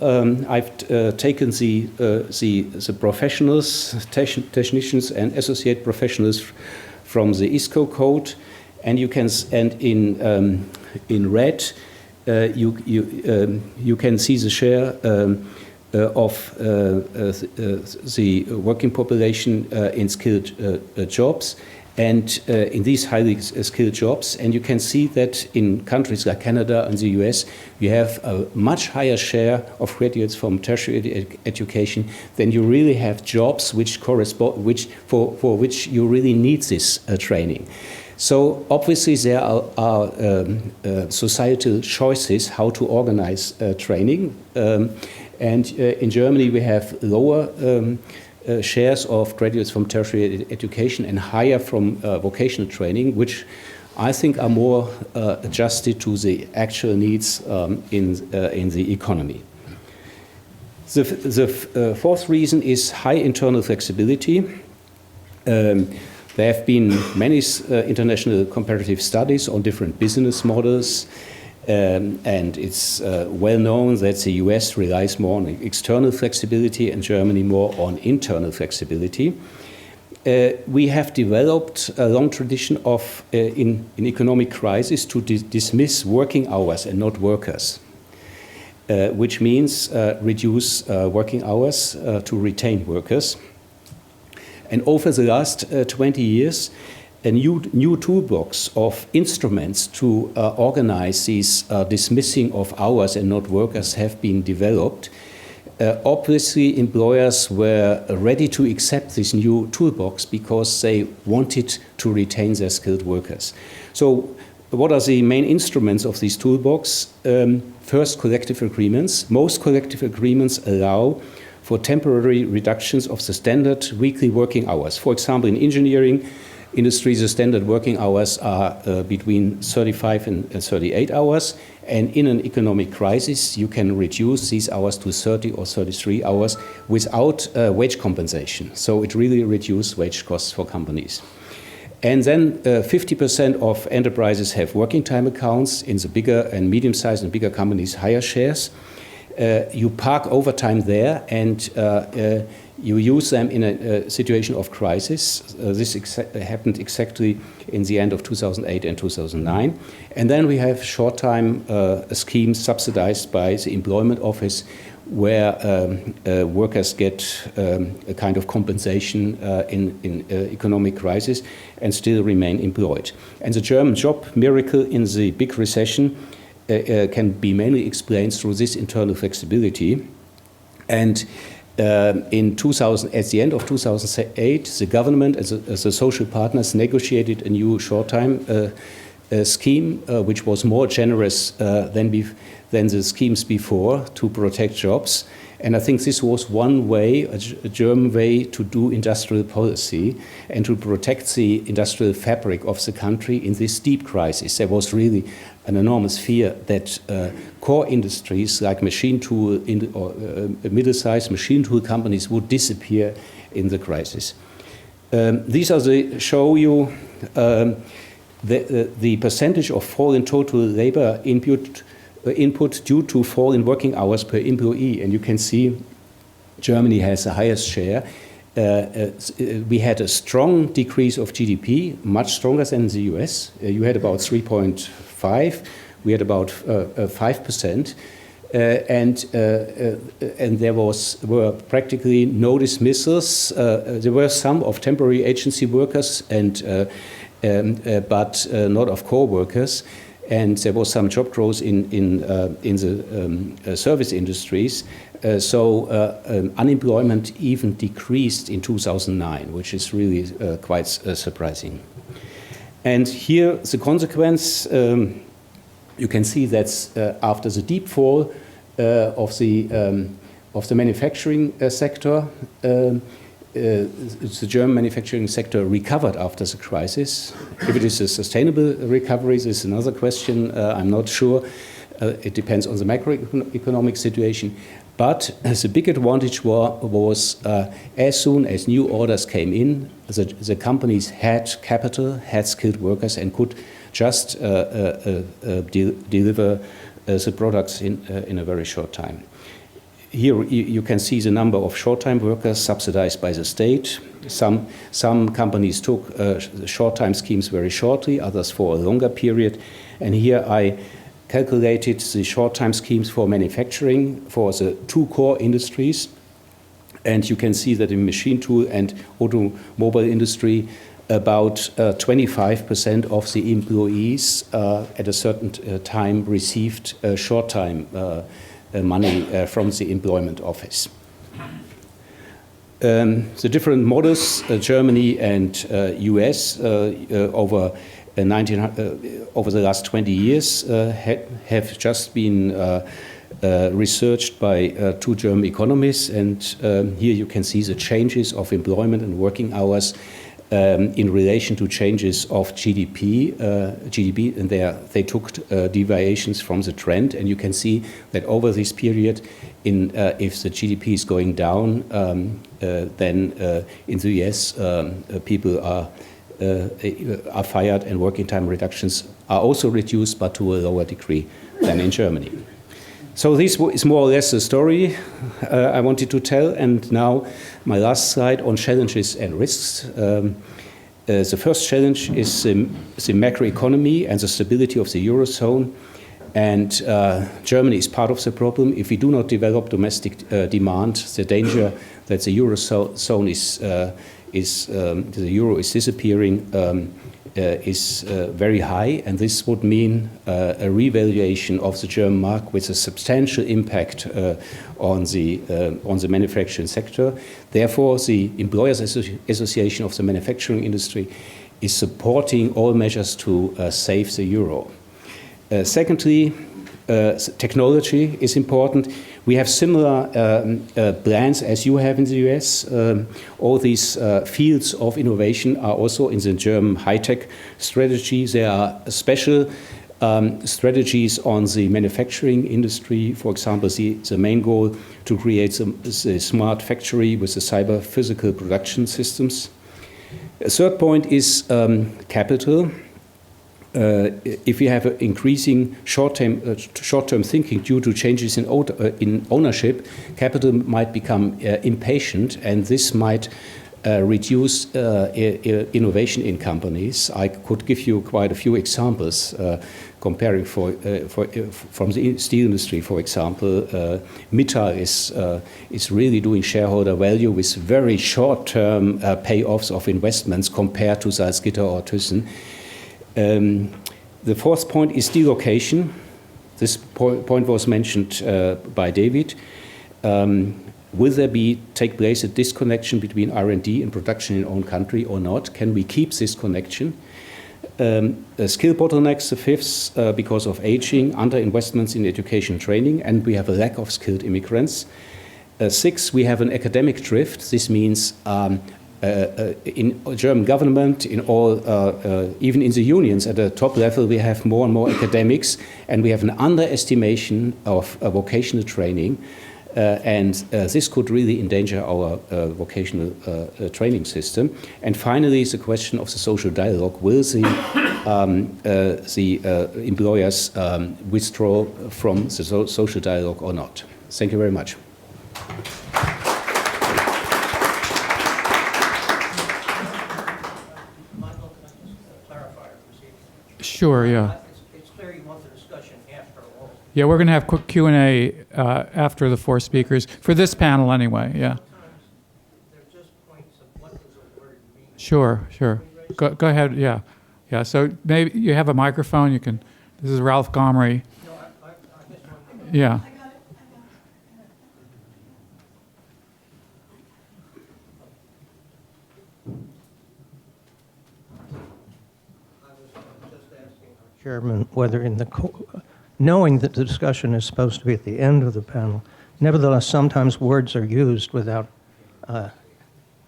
I've taken the professionals, technicians, and associate professionals from the ISCO code, and you can, and in red, you can see the share of the working population in skilled jobs. And in these highly skilled jobs, and you can see that in countries like Canada and the US, you have a much higher share of graduates from tertiary education than you really have jobs which correspond, for which you really need this training. So obviously there are societal choices how to organize training, and in Germany we have lower shares of graduates from tertiary education and higher from vocational training, which I think are more adjusted to the actual needs in the economy. The fourth reason is high internal flexibility. There have been many international comparative studies on different business models. And it's well known that the US relies more on external flexibility and Germany more on internal flexibility. We have developed a long tradition of, in economic crisis, to dismiss working hours and not workers, which means reduce working hours to retain workers. And over the last 20 years, a new toolbox of instruments to organize these dismissing of hours and not workers have been developed. Obviously, employers were ready to accept this new toolbox because they wanted to retain their skilled workers. So what are the main instruments of this toolbox? First, collective agreements. Most collective agreements allow for temporary reductions of the standard weekly working hours. For example, in engineering industry, the standard working hours are between 35 and 38 hours, and in an economic crisis, you can reduce these hours to 30 or 33 hours without wage compensation. So it really reduces wage costs for companies. And then 50% of enterprises have working time accounts. In the bigger and medium-sized and bigger companies, higher shares. You park overtime there, and you use them in a situation of crisis. This happened exactly in the end of 2008 and 2009. And then we have short-time schemes subsidized by the Employment Office, where workers get a kind of compensation in economic crisis and still remain employed. And the German job miracle in the big recession can be mainly explained through this internal flexibility. And at the end of 2008, the government and the social partners negotiated a new short-time scheme, which was more generous than the schemes before to protect jobs. And I think this was one way, a German way, to do industrial policy and to protect the industrial fabric of the country in this deep crisis. There was really an enormous fear that core industries like machine tool or middle-sized machine tool companies would disappear in the crisis. These are show you the percentage of fall in total labor input due to fall in working hours per employee. And you can see Germany has the highest share. We had a strong decrease of GDP, much stronger than the US. You had about 3.5. We had about 5%. And there were practically no dismissals. There were some of temporary agency workers, but not of core workers. And there was some job growth in the service industries. So unemployment even decreased in 2009, which is really quite surprising. And here the consequence, you can see that after the deep fall of the manufacturing sector, the German manufacturing sector recovered after the crisis. If it is a sustainable recovery, this is another question. I'm not sure. It depends on the macroeconomic situation. But the big advantage was as soon as new orders came in, the companies had capital, had skilled workers, and could just deliver the products in a very short time. Here you can see the number of short-time workers subsidized by the state. Some companies took short-time schemes very shortly, others for a longer period. And here I calculated the short-time schemes for manufacturing for the two core industries. And you can see that in machine tool and automobile industry, about 25% of the employees at a certain time received short-time money from the employment office. The different models, Germany and US, over the last 20 years have just been researched by two German economists, and here you can see the changes of employment and working hours in relation to changes of GDP, and they took deviations from the trend, and you can see that over this period, if the GDP is going down, then in the US people are fired, and working time reductions are also reduced, but to a lower degree than in Germany. So this is more or less the story I wanted to tell. And now my last slide on challenges and risks. The first challenge is the macroeconomy and the stability of the Eurozone. And Germany is part of the problem. If we do not develop domestic demand, the danger that the Eurozone the euro is disappearing is very high, and this would mean a revaluation of the German mark with a substantial impact on the manufacturing sector. Therefore, the Employers Association of the manufacturing industry is supporting all measures to save the euro. Secondly, technology is important. We have similar plans as you have in the US. All these fields of innovation are also in the German high-tech strategy. There are special strategies on the manufacturing industry. For example, the main goal to create the smart factory with the cyber physical production systems. A third point is capital. If we have increasing short-term thinking due to changes in ownership, capital might become impatient, and this might reduce innovation in companies. I could give you quite a few examples, comparing from the steel industry, for example. Mittal is really doing shareholder value with very short-term payoffs of investments compared to Salzgitter or Thyssen. The fourth point is delocation. This point was mentioned by David. Will there take place a disconnection between R&D and production in own country or not? Can we keep this connection? Skill bottlenecks, the fifth, because of aging, underinvestments in education and training, and we have a lack of skilled immigrants. 6, we have an academic drift. This means in German government, in all, even in the unions at the top level, we have more and more academics, and we have an underestimation of vocational training, and this could really endanger our vocational training system. And finally, the question of the social dialogue: will the employers withdraw from the social dialogue or not? Thank you very much. Sure, yeah. It's clear you want the discussion after all. Yeah, we're going to have quick Q&A after the 4 speakers, for this panel anyway, yeah. Sometimes they're just points of what does a word mean. Sure. Go ahead, yeah. Yeah, so maybe you have a microphone, you can, this is Ralph Gomery. No, I just want to. Yeah. I was just asking our chairman whether knowing that the discussion is supposed to be at the end of the panel, nevertheless, sometimes words are used without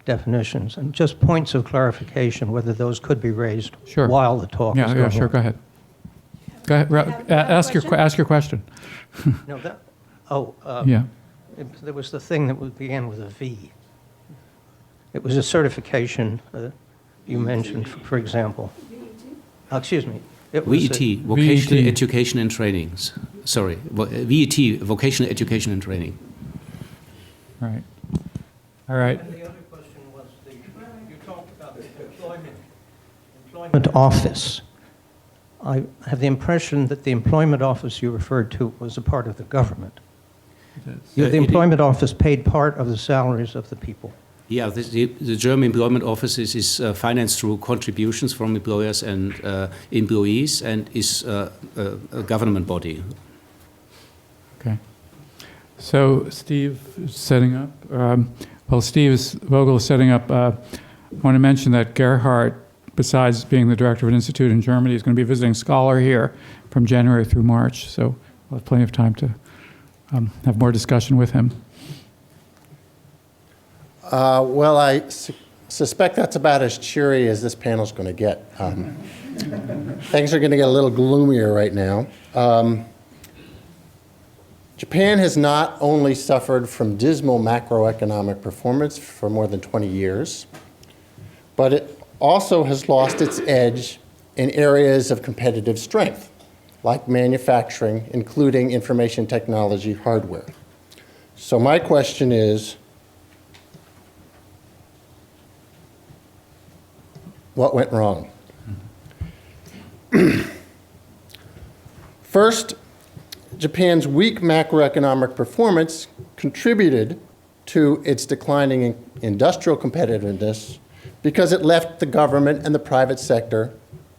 definitions, and just points of clarification, whether those could be raised Sure. while the talk is going on. Yeah, sure, go ahead. Go ahead, ask your question. No, that, Yeah. there was the thing that began with a V. It was a certification you mentioned, for example. Excuse me. It was VET, Vocational VET. Education and Trainings. Sorry, VET, Vocational Education and Training. Right. All right. And the other question was you talked about the employment office. I have the impression that the employment office you referred to was a part of the government. The employment office paid part of the salaries of the people. Yeah, the German Employment Office is financed through contributions from employers and employees, and is a government body. Okay. So Steve is setting up. Vogel is setting up. I want to mention that Gerhard, besides being the director of an institute in Germany, is going to be a visiting scholar here from January through March. So we'll have plenty of time to have more discussion with him. Well, I suspect that's about as cheery as this panel's going to get. Things are going to get a little gloomier right now. Japan has not only suffered from dismal macroeconomic performance for more than 20 years, but it also has lost its edge in areas of competitive strength, like manufacturing, including information technology hardware. So my question is, what went wrong? First, Japan's weak macroeconomic performance contributed to its declining industrial competitiveness because it left the government and the private sector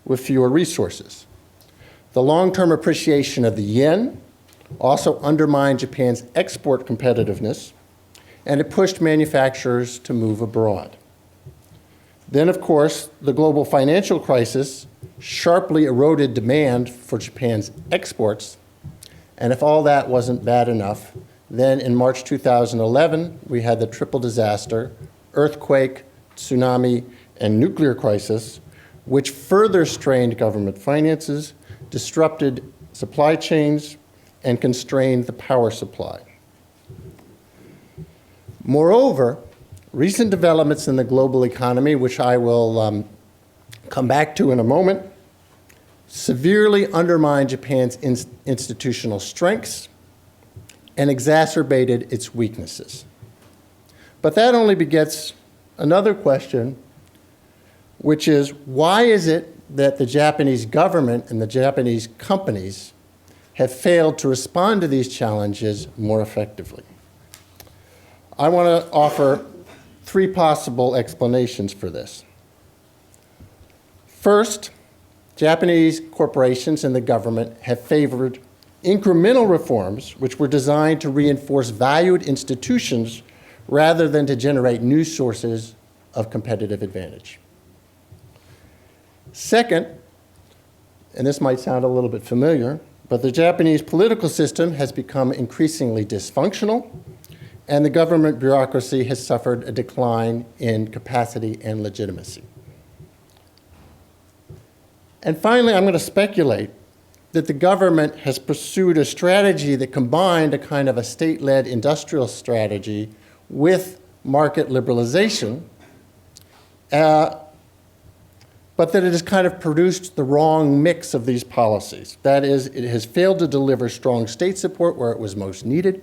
with fewer resources. The long-term appreciation of the yen also undermined Japan's export competitiveness, and it pushed manufacturers to move abroad. Then, of course, the global financial crisis sharply eroded demand for Japan's exports. And if all that wasn't bad enough, then in March 2011, we had the triple disaster, earthquake, tsunami, and nuclear crisis, which further strained government finances, disrupted supply chains, and constrained the power supply. Moreover, recent developments in the global economy, which I will come back to in a moment, severely undermined Japan's institutional strengths and exacerbated its weaknesses. But that only begets another question, which is, why is it that the Japanese government and the Japanese companies have failed to respond to these challenges more effectively? I want to offer 3 possible explanations for this. First, Japanese corporations and the government have favored incremental reforms which were designed to reinforce valued institutions rather than to generate new sources of competitive advantage. Second, and this might sound a little bit familiar, but the Japanese political system has become increasingly dysfunctional, and the government bureaucracy has suffered a decline in capacity and legitimacy. And finally, I'm going to speculate that the government has pursued a strategy that combined a kind of a state-led industrial strategy with market liberalization, but that it has kind of produced the wrong mix of these policies. That is, it has failed to deliver strong state support where it was most needed,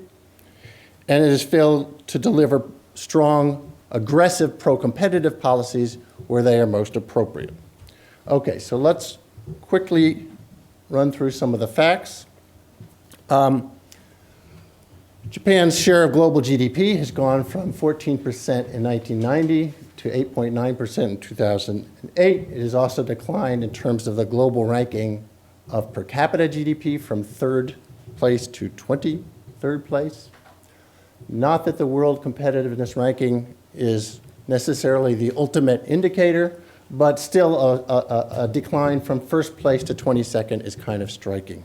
and it has failed to deliver strong, aggressive, pro-competitive policies where they are most appropriate. Okay, so let's quickly run through some of the facts. Japan's share of global GDP has gone from 14% in 1990 to 8.9% in 2008. It has also declined in terms of the global ranking of per capita GDP from 3rd place to 23rd place. Not that the world competitiveness ranking is necessarily the ultimate indicator, but still a decline from 1st place to 22nd is kind of striking.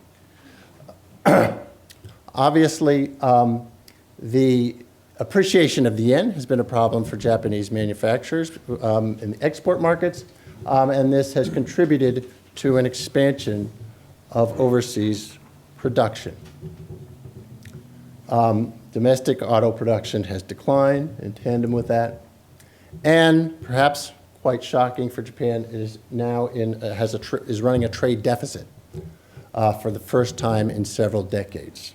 Obviously, the appreciation of the yen has been a problem for Japanese manufacturers in the export markets, and this has contributed to an expansion of overseas production. Domestic auto production has declined in tandem with that, and perhaps quite shocking for Japan, is now is running a trade deficit for the first time in several decades.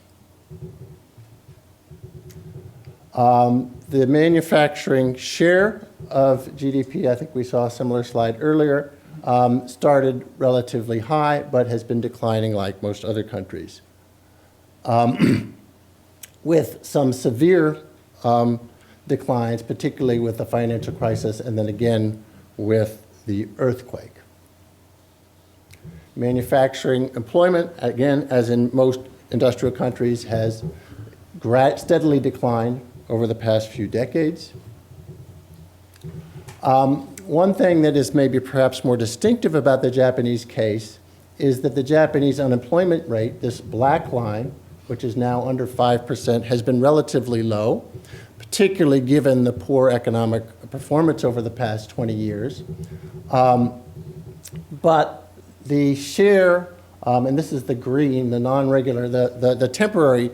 The manufacturing share of GDP, I think we saw a similar slide earlier, started relatively high, but has been declining like most other countries, with some severe declines, particularly with the financial crisis, and then again with the earthquake. Manufacturing employment, again, as in most industrial countries, has steadily declined over the past few decades. One thing that is maybe perhaps more distinctive about the Japanese case is that the Japanese unemployment rate, this black line, which is now under 5%, has been relatively low, particularly given the poor economic performance over the past 20 years. But the share, and this is the green, the non-regular, the temporary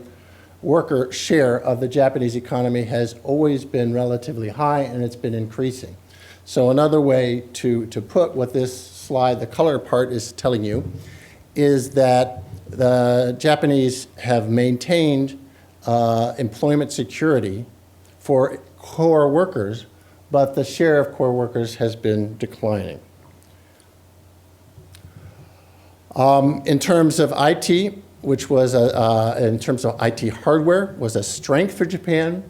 worker share of the Japanese economy has always been relatively high, and it's been increasing. So another way to put what this slide, the color part, is telling you is that the Japanese have maintained employment security for core workers, but the share of core workers has been declining. In terms of IT, which was in terms of IT hardware, was a strength for Japan.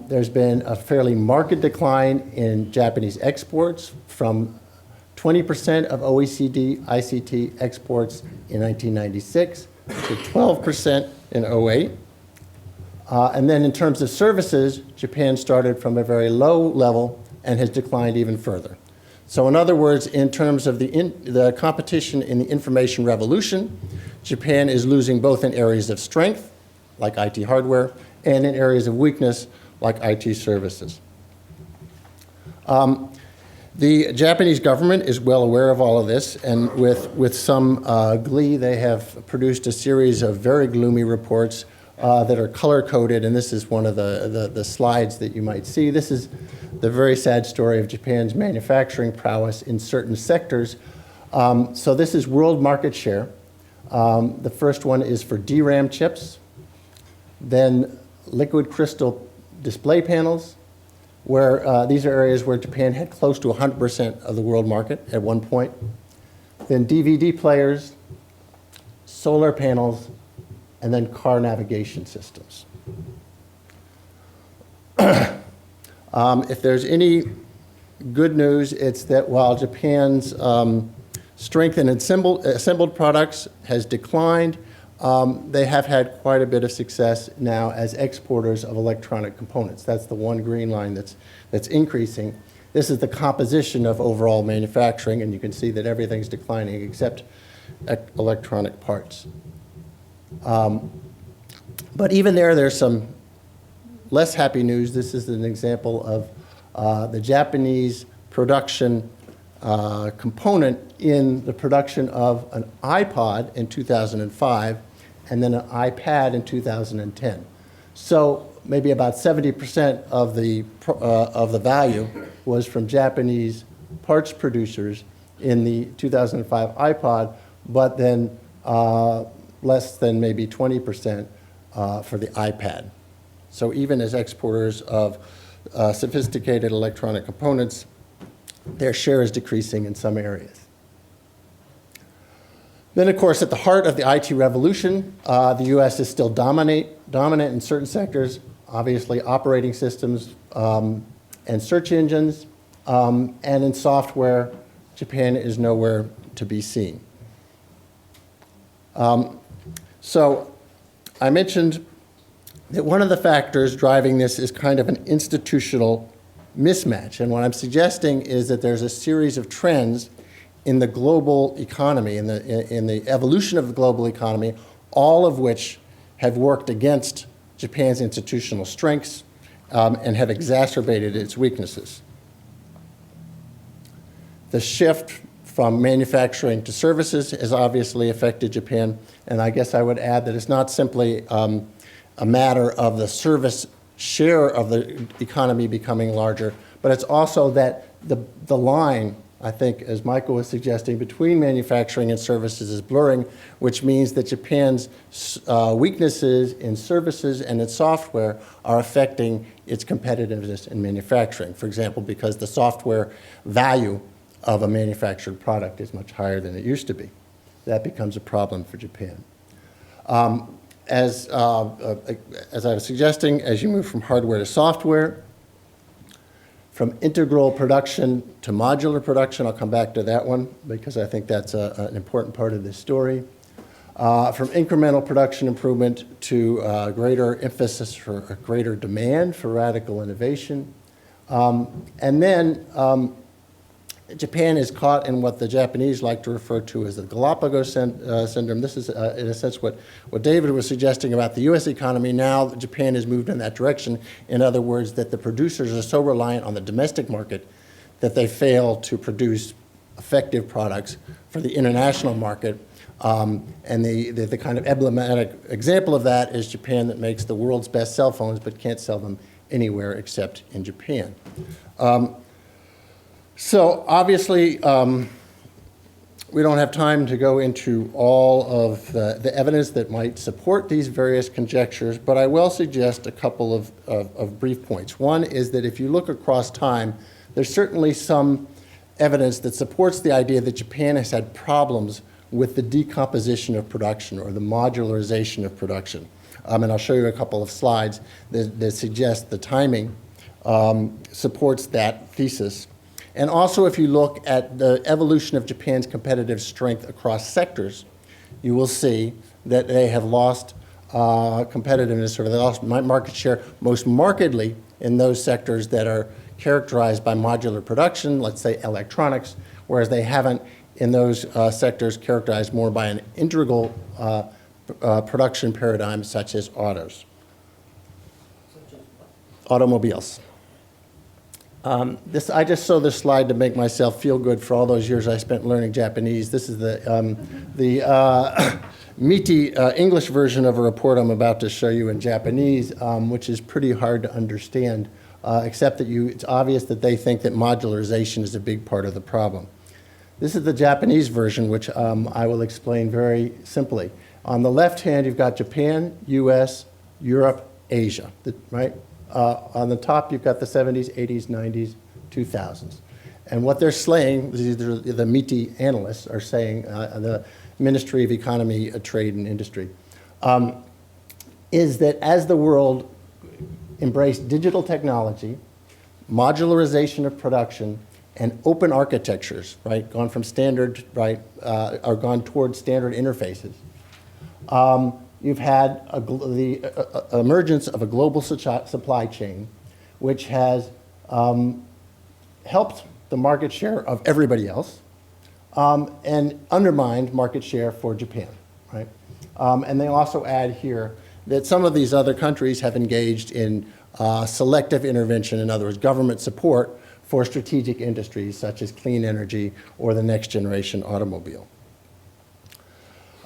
There's been a fairly marked decline in Japanese exports from 20% of OECD ICT exports in 1996 to 12% in 08. And then in terms of services, Japan started from a very low level and has declined even further. So in other words, in terms of the competition in the information revolution, Japan is losing both in areas of strength, like IT hardware, and in areas of weakness, like IT services. The Japanese government is well aware of all of this, and with some glee, they have produced a series of very gloomy reports that are color-coded, and this is one of the slides that you might see. This is the very sad story of Japan's manufacturing prowess in certain sectors. So this is world market share. The first one is for DRAM chips, then liquid crystal display panels, where these are areas where Japan had close to 100% of the world market at one point. Then DVD players, solar panels, and then car navigation systems. If there's any good news, it's that while Japan's strength in assembled products has declined, they have had quite a bit of success now as exporters of electronic components. That's the one green line that's increasing. This is the composition of overall manufacturing, and you can see that everything's declining except electronic parts. But even there's some less happy news. This is an example of the Japanese production component in the production of an iPod in 2005 and then an iPad in 2010. So maybe about 70% of the value was from Japanese parts producers in the 2005 iPod, but then less than maybe 20% for the iPad. So even as exporters of sophisticated electronic components, their share is decreasing in some areas. Then, of course, at the heart of the IT revolution, the US is still dominant in certain sectors, obviously operating systems and search engines, and in software, Japan is nowhere to be seen. So I mentioned that one of the factors driving this is kind of an institutional mismatch. And what I'm suggesting is that there's a series of trends in the global economy, in the evolution of the global economy, all of which have worked against Japan's institutional strengths and have exacerbated its weaknesses. The shift from manufacturing to services has obviously affected Japan, and I guess I would add that it's not simply a matter of the service share of the economy becoming larger, but it's also that the line, I think, as Michael was suggesting, between manufacturing and services is blurring, which means that Japan's weaknesses in services and in software are affecting its competitiveness in manufacturing. For example, because the software value of a manufactured product is much higher than it used to be. That becomes a problem for Japan. As I was suggesting, as you move from hardware to software, from integral production to modular production, I'll come back to that one because I think that's an important part of this story. From incremental production improvement to greater emphasis for greater demand for radical innovation. And then Japan is caught in what the Japanese like to refer to as the Galapagos syndrome. This is, in a sense, what David was suggesting about the U.S. economy. Now Japan has moved in that direction. In other words, that the producers are so reliant on the domestic market that they fail to produce effective products for the international market. And the kind of emblematic example of that is Japan, that makes the world's best cell phones but can't sell them anywhere except in Japan. So obviously, we don't have time to go into all of the evidence that might support these various conjectures, but I will suggest a couple of brief points. One is that if you look across time, there's certainly some evidence that supports the idea that Japan has had problems with the decomposition of production or the modularization of production. And I'll show you a couple of slides that suggest the timing supports that thesis. And also, if you look at the evolution of Japan's competitive strength across sectors, you will see that they have lost competitiveness, or they lost market share most markedly in those sectors that are characterized by modular production, let's say electronics, whereas they haven't in those sectors characterized more by an integral production paradigm such as autos. Automobiles. I just saw this slide to make myself feel good for all those years I spent learning Japanese. This is the meaty English version of a report I'm about to show you in Japanese, which is pretty hard to understand, except that it's obvious that they think that modularization is a big part of the problem. This is the Japanese version, which I will explain very simply. On the left hand, you've got Japan, US, Europe, Asia, right? On the top, you've got the 70s, 80s, 90s, 2000s. And what they're saying, the meaty analysts are saying, the Ministry of Economy, Trade and Industry, is that as the world embraced digital technology, modularization of production, and open architectures, right, gone from standard, right, or gone towards standard interfaces, you've had the emergence of a global supply chain, which has helped the market share of everybody else and undermined market share for Japan, right? And they also add here that some of these other countries have engaged in selective intervention, in other words, government support for strategic industries such as clean energy or the next generation automobile.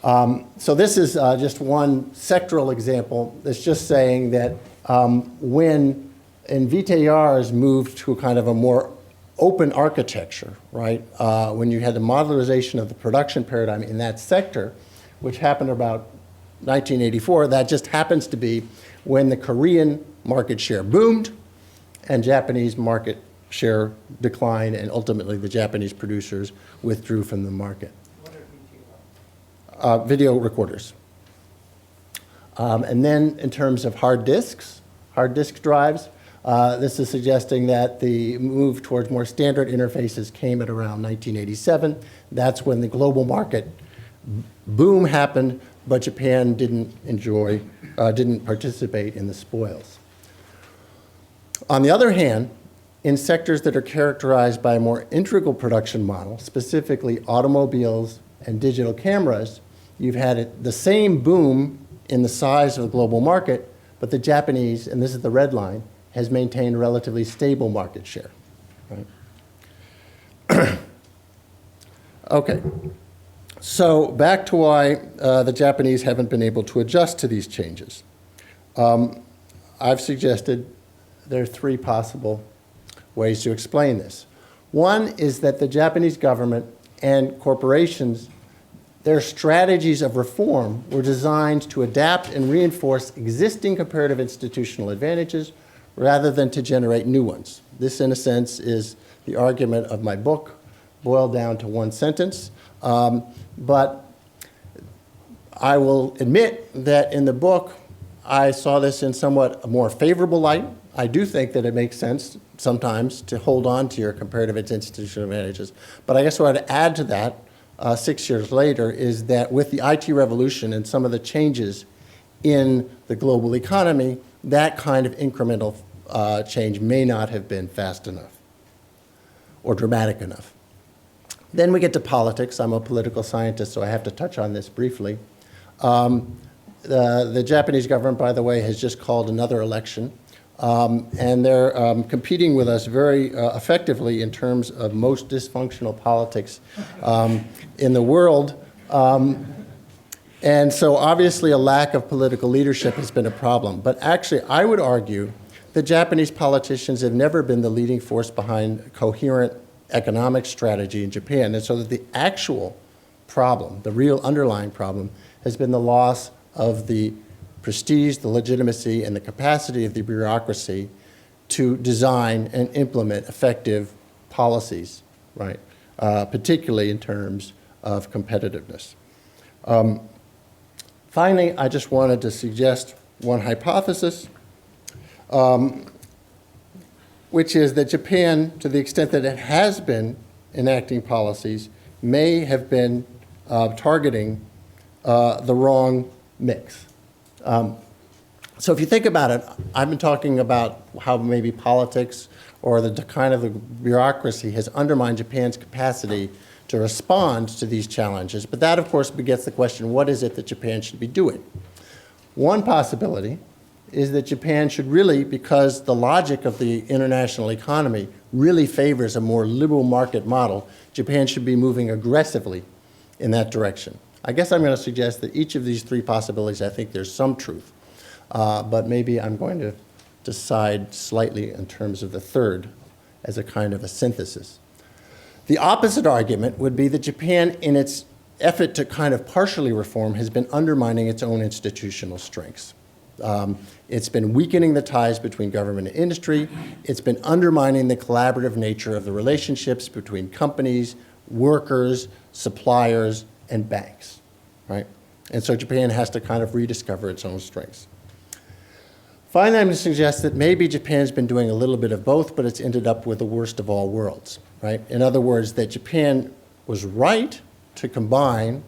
So this is just one sectoral example that's just saying that when NVIDIA's moved to kind of a more open architecture, right, when you had the modularization of the production paradigm in that sector, which happened about 1984, that just happens to be when the Korean market share boomed and Japanese market share declined, and ultimately the Japanese producers withdrew from the market. Video recorders. And then in terms of hard disk drives, this is suggesting that the move towards more standard interfaces came at around 1987. That's when the global market boom happened, but Japan didn't participate in the spoils. On the other hand, in sectors that are characterized by a more integral production model, specifically automobiles and digital cameras, you've had the same boom in the size of the global market, but the Japanese, and this is the red line, has maintained relatively stable market share. Right? Okay, so back to why the Japanese haven't been able to adjust to these changes. I've suggested there are three possible ways to explain this. One is that the Japanese government and corporations, their strategies of reform were designed to adapt and reinforce existing comparative institutional advantages rather than to generate new ones. This, in a sense, is the argument of my book, boiled down to one sentence. But I will admit that in the book, I saw this in somewhat a more favorable light. I do think that it makes sense sometimes to hold on to your comparative institutional advantages. But I guess what I'd add to that 6 years later is that with the IT revolution and some of the changes in the global economy, that kind of incremental change may not have been fast enough or dramatic enough. Then we get to politics. I'm a political scientist, so I have to touch on this briefly. The Japanese government, by the way, has just called another election. And they're competing with us very effectively in terms of most dysfunctional politics in the world. And so obviously a lack of political leadership has been a problem. But actually, I would argue that Japanese politicians have never been the leading force behind coherent economic strategy in Japan. And so that the actual problem, the real underlying problem, has been the loss of the prestige, the legitimacy, and the capacity of the bureaucracy to design and implement effective policies, right? Particularly in terms of competitiveness. Finally, I just wanted to suggest one hypothesis, which is that Japan, to the extent that it has been enacting policies, may have been targeting the wrong mix. So if you think about it, I've been talking about how maybe politics or the kind of the bureaucracy has undermined Japan's capacity to respond to these challenges. But that, of course, begets the question, what is it that Japan should be doing? One possibility is that Japan should really, because the logic of the international economy really favors a more liberal market model, Japan should be moving aggressively in that direction. I guess I'm going to suggest that each of these three possibilities, I think there's some truth. But maybe I'm going to decide slightly in terms of the third as a kind of a synthesis. The opposite argument would be that Japan, in its effort to kind of partially reform, has been undermining its own institutional strengths. It's been weakening the ties between government and industry. It's been undermining the collaborative nature of the relationships between companies, workers, suppliers, and banks, right? And so Japan has to kind of rediscover its own strengths. Finally, I'm going to suggest that maybe Japan's been doing a little bit of both, but it's ended up with the worst of all worlds, right? In other words, that Japan was right to combine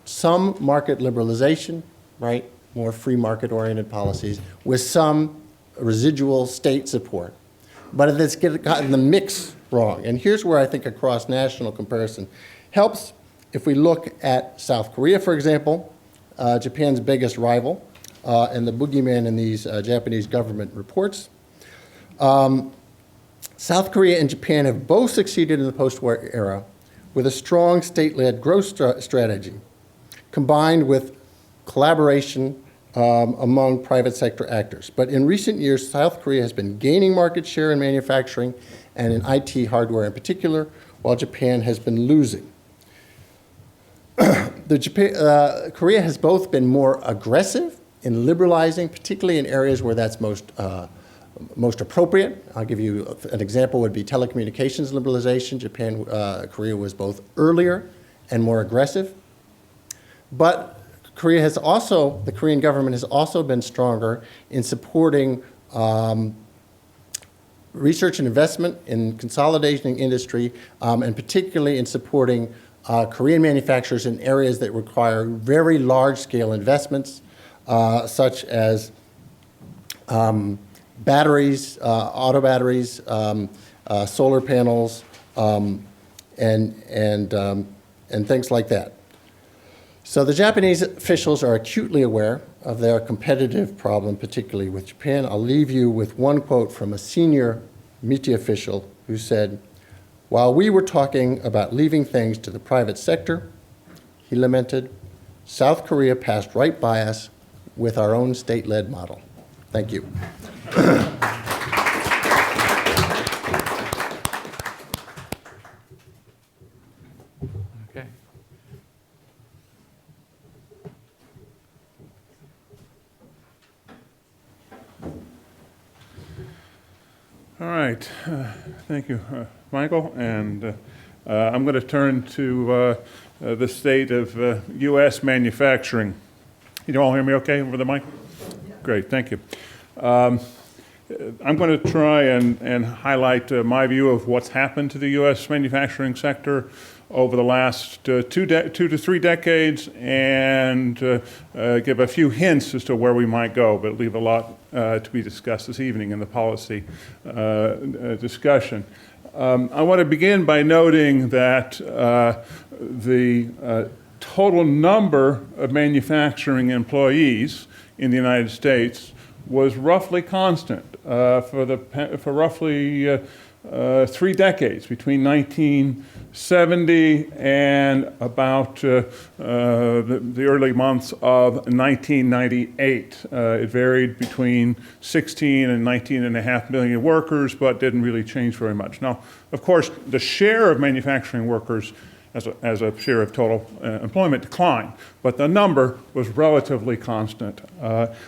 some market liberalization, right, more free market-oriented policies, with some residual state support. But it's gotten the mix wrong. And here's where I think a cross-national comparison helps. If we look at South Korea, for example, Japan's biggest rival, and the boogeyman in these Japanese government reports, South Korea and Japan have both succeeded in the post-war era with a strong state-led growth strategy, combined with collaboration among private sector actors. But in recent years, South Korea has been gaining market share in manufacturing and in IT hardware in particular, while Japan has been losing. Korea has both been more aggressive in liberalizing, particularly in areas where that's most appropriate. I'll give you an example would be telecommunications liberalization. Korea was both earlier and more aggressive. But the Korean government has also been stronger in supporting research and investment in consolidating industry, and particularly in supporting Korean manufacturers in areas that require very large-scale investments, such as batteries, auto batteries, solar panels, and things like that. So the Japanese officials are acutely aware of their competitive problem, particularly with Japan. I'll leave you with one quote from a senior MITI official who said, "While we were talking about leaving things to the private sector," he lamented, "South Korea passed right by us with our own state-led model." Thank you. Okay. All right. Thank you, Michael. And I'm going to turn to the state of U.S. manufacturing. You all hear me okay over the mic? Great, thank you. I'm going to try and highlight my view of what's happened to the U.S. manufacturing sector over the last 2 to 3 decades, and give a few hints as to where we might go, but leave a lot to be discussed this evening in the policy discussion. I want to begin by noting that the total number of manufacturing employees in the United States was roughly constant for roughly 3 decades, between 1970 and about the early months of 1998. It varied between 16 and 19.5 million workers, but didn't really change very much. Now, of course, the share of manufacturing workers as a share of total employment declined, but the number was relatively constant.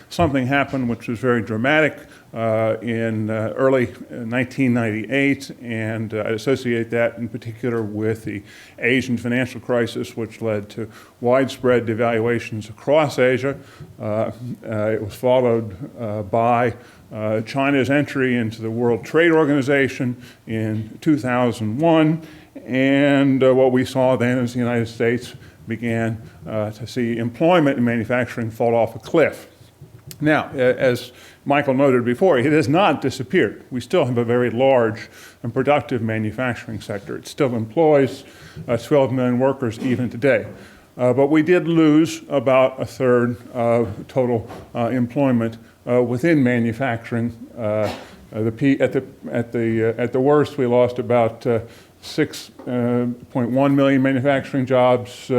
Something happened which was very dramatic in early 1998, and I associate that in particular with the Asian financial crisis, which led to widespread devaluations across Asia. It was followed by China's entry into the World Trade Organization in 2001, and what we saw then is the United States began to see employment in manufacturing fall off a cliff. Now, as Michael noted before, it has not disappeared. We still have a very large and productive manufacturing sector. It still employs 12 million workers even today. But we did lose about a third of total employment within manufacturing. At the worst, we lost about 6.1 million manufacturing jobs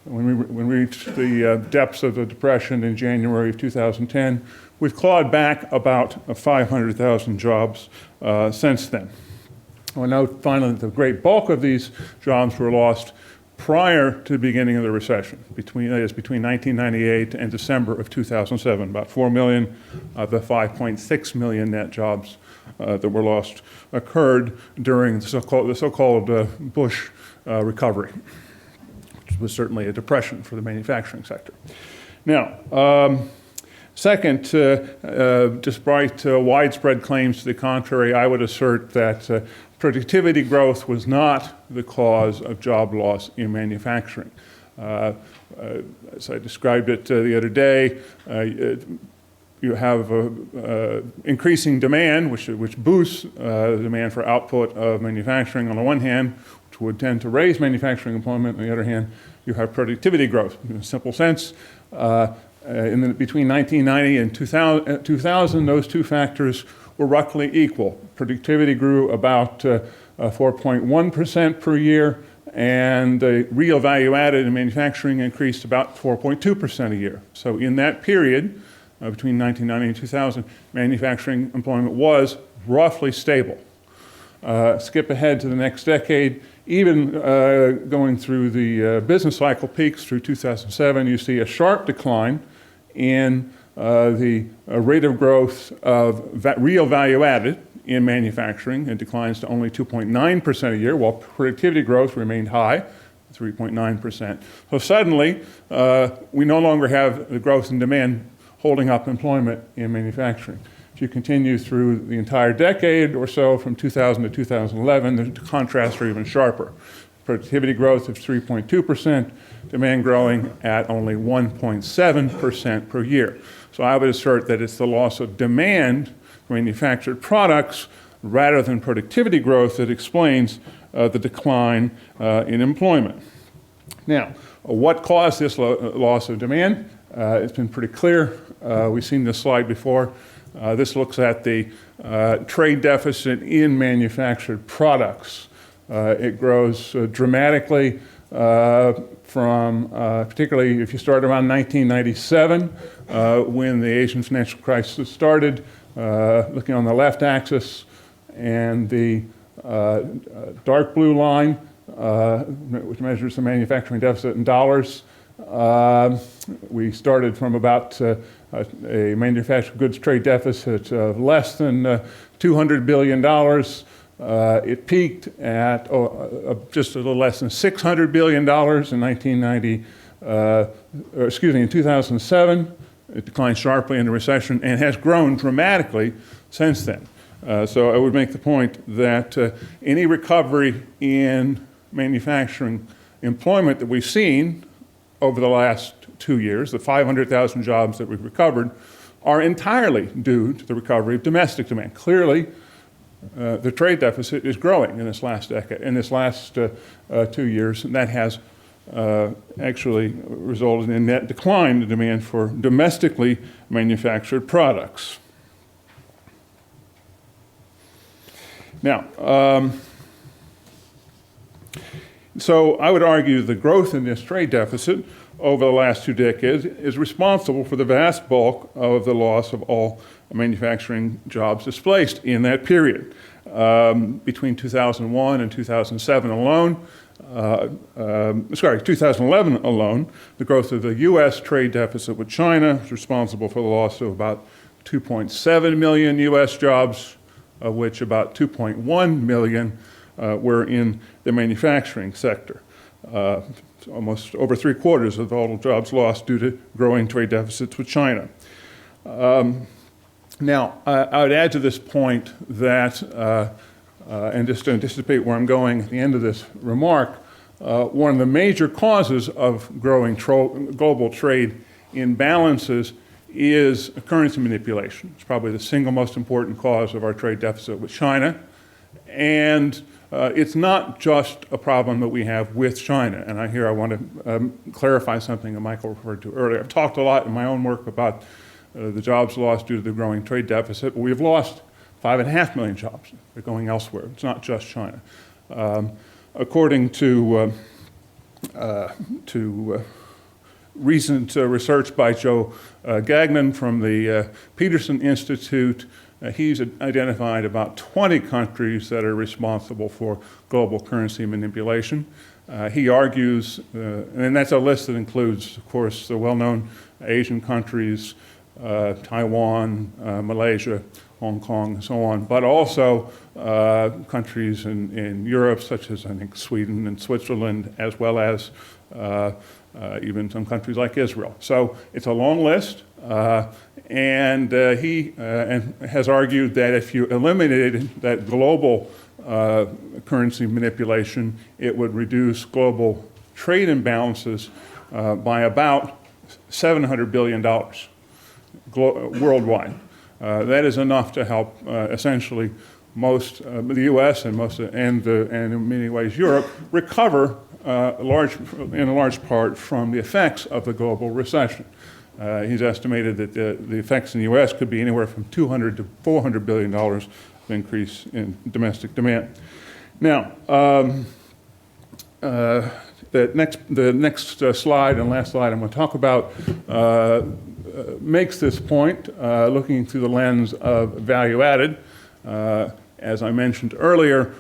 when we reached the depths of the Depression in January of 2010. We've clawed back about 500,000 jobs since then. We know finally that the great bulk of these jobs were lost prior to the beginning of the recession, between 1998 and December of 2007. About 4 million of the 5.6 million net jobs that were lost occurred during the so-called Bosch recovery, which was certainly a depression for the manufacturing sector. Now, second, despite widespread claims to the contrary, I would assert that productivity growth was not the cause of job loss in manufacturing. As I described it the other day, you have increasing demand, which boosts the demand for output of manufacturing on the one hand, which would tend to raise manufacturing employment. On the other hand, you have productivity growth. In a simple sense, between 1990 and 2000, those two factors were roughly equal. Productivity grew about 4.1% per year, and the real value added in manufacturing increased about 4.2% a year. So in that period, between 1990 and 2000, manufacturing employment was roughly stable. Skip ahead to the next decade, even going through the business cycle peaks through 2007, you see a sharp decline in the rate of growth of real value added in manufacturing. It declines to only 2.9% a year, while productivity growth remained high, 3.9%. So suddenly, we no longer have the growth in demand holding up employment in manufacturing. If you continue through the entire decade or so, from 2000 to 2011, the contrasts are even sharper. Productivity growth of 3.2%, demand growing at only 1.7% per year. So I would assert that it's the loss of demand for manufactured products rather than productivity growth that explains the decline in employment. Now, what caused this loss of demand? It's been pretty clear. We've seen this slide before. This looks at the trade deficit in manufactured products. It grows dramatically from, particularly if you start around 1997, when the Asian financial crisis started, looking on the left axis, and the dark blue line, which measures the manufacturing deficit in dollars. We started from about a manufactured goods trade deficit of less than $200 billion. It peaked at just a little less than $600 billion in 2007. It declined sharply in the recession and has grown dramatically since then. So I would make the point that any recovery in manufacturing employment that we've seen over the last 2 years, the 500,000 jobs that we've recovered, are entirely due to the recovery of domestic demand. Clearly, the trade deficit is growing in this last decade, in this last 2 years, and that has actually resulted in net decline in demand for domestically manufactured products. Now, so I would argue the growth in this trade deficit over the last 2 decades is responsible for the vast bulk of the loss of all manufacturing jobs displaced in that period. Between 2001 and 2007 alone, 2011 alone, the growth of the U.S. trade deficit with China was responsible for the loss of about 2.7 million U.S. jobs, of which about 2.1 million were in the manufacturing sector. Almost over 3/4 of all jobs lost due to growing trade deficits with China. Now, I would add to this point that, and just to anticipate where I'm going at the end of this remark, one of the major causes of growing global trade imbalances is currency manipulation. It's probably the single most important cause of our trade deficit with China. And it's not just a problem that we have with China. And I want to clarify something that Michael referred to earlier. I've talked a lot in my own work about the jobs lost due to the growing trade deficit. We've lost 5.5 million jobs. They're going elsewhere. It's not just China. According to recent research by Joe Gagnon from the Peterson Institute, he's identified about 20 countries that are responsible for global currency manipulation. He argues, and that's a list that includes, of course, the well-known Asian countries, Taiwan, Malaysia, Hong Kong, and so on, but also countries in Europe, such as, I think, Sweden and Switzerland, as well as even some countries like Israel. So it's a long list, and he has argued that if you eliminated that global currency manipulation, it would reduce global trade imbalances by about $700 billion worldwide. That is enough to help essentially most the U.S. and in many ways Europe recover in a large part from the effects of the global recession. He's estimated that the effects in the U.S. could be anywhere from $200 to $400 billion of increase in domestic demand. Now, the next slide and last slide I'm going to talk about makes this point, looking through the lens of value added. As I mentioned earlier,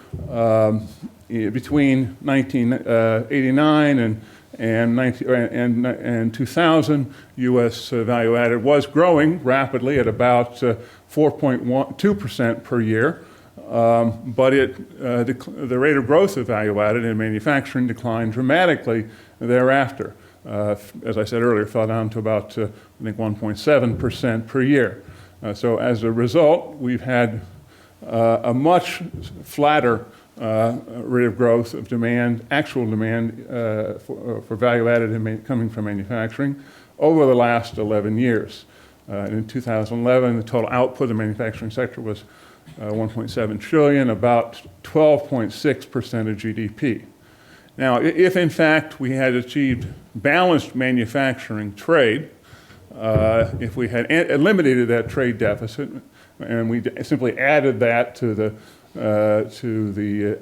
between 1989 and 2000, U.S. value added was growing rapidly at about 4.2% per year, but the rate of growth of value added in manufacturing declined dramatically thereafter. As I said earlier, fell down to about, I think, 1.7% per year. So as a result, we've had a much flatter rate of growth of demand, actual demand for value added coming from manufacturing over the last 11 years. In 2011, the total output of the manufacturing sector was 1.7 trillion, about 12.6% of GDP. Now, if in fact we had achieved balanced manufacturing trade, if we had eliminated that trade deficit and we simply added that to the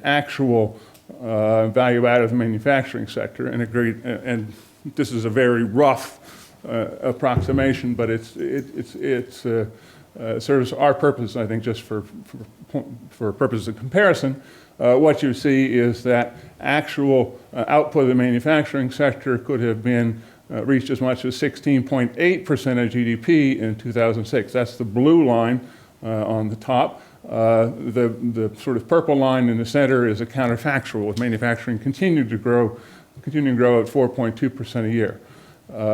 actual value added of the manufacturing sector and agreed, and this is a very rough approximation, but it serves our purpose, I think, just for purposes of comparison. What you see is that actual output of the manufacturing sector could have been reached as much as 16.8% of GDP in 2006. That's the blue line on the top. The sort of purple line in the center is a counterfactual, with manufacturing continuing to grow at 4.2% a year.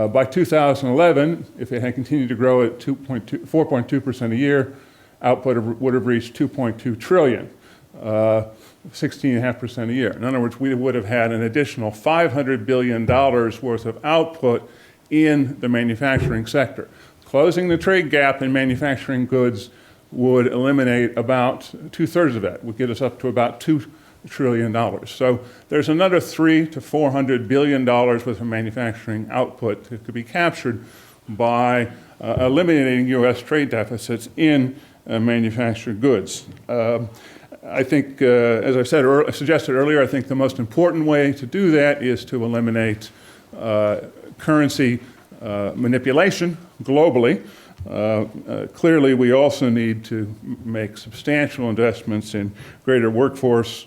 By 2011, if it had continued to grow at 4.2% a year, output would have reached 2.2 trillion, 16.5% a year. In other words, we would have had an additional $500 billion worth of output in the manufacturing sector. Closing the trade gap in manufacturing goods would eliminate about 2/3 of that, would get us up to about $2 trillion. So there's another $300 to $400 billion worth of manufacturing output that could be captured by eliminating U.S. trade deficits in manufactured goods. I think, as I suggested earlier, I think the most important way to do that is to eliminate currency manipulation globally. Clearly, we also need to make substantial investments in greater workforce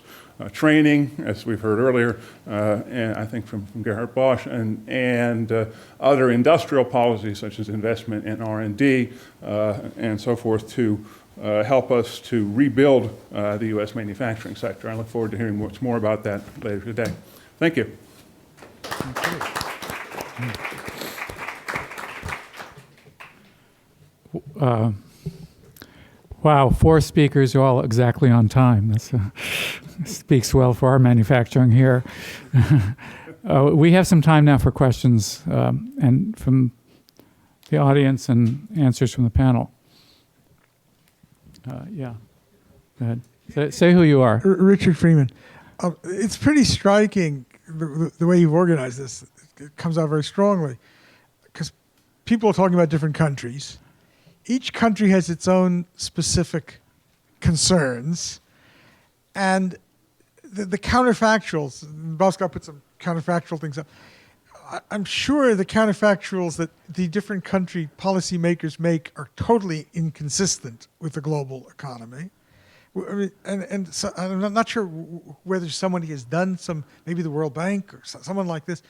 training, as we've heard earlier, and I think from Gerhard Bosch, and other industrial policies such as investment in R&D and so forth to help us to rebuild the U.S. manufacturing sector. I look forward to hearing much more about that later today. Thank you. Wow, 4 speakers are all exactly on time. That speaks well for our manufacturing here. We have some time now for questions and from the audience and answers from the panel. Yeah, go ahead. Say who you are. Richard Freeman. It's pretty striking the way you've organized this. It comes out very strongly because people are talking about different countries. Each country has its own specific concerns, and the counterfactuals, Bosco put some counterfactual things up. I'm sure the counterfactuals that the different country policymakers make are totally inconsistent with the global economy. I mean, and so I'm not sure whether somebody has done some, maybe the World Bank or someone like this,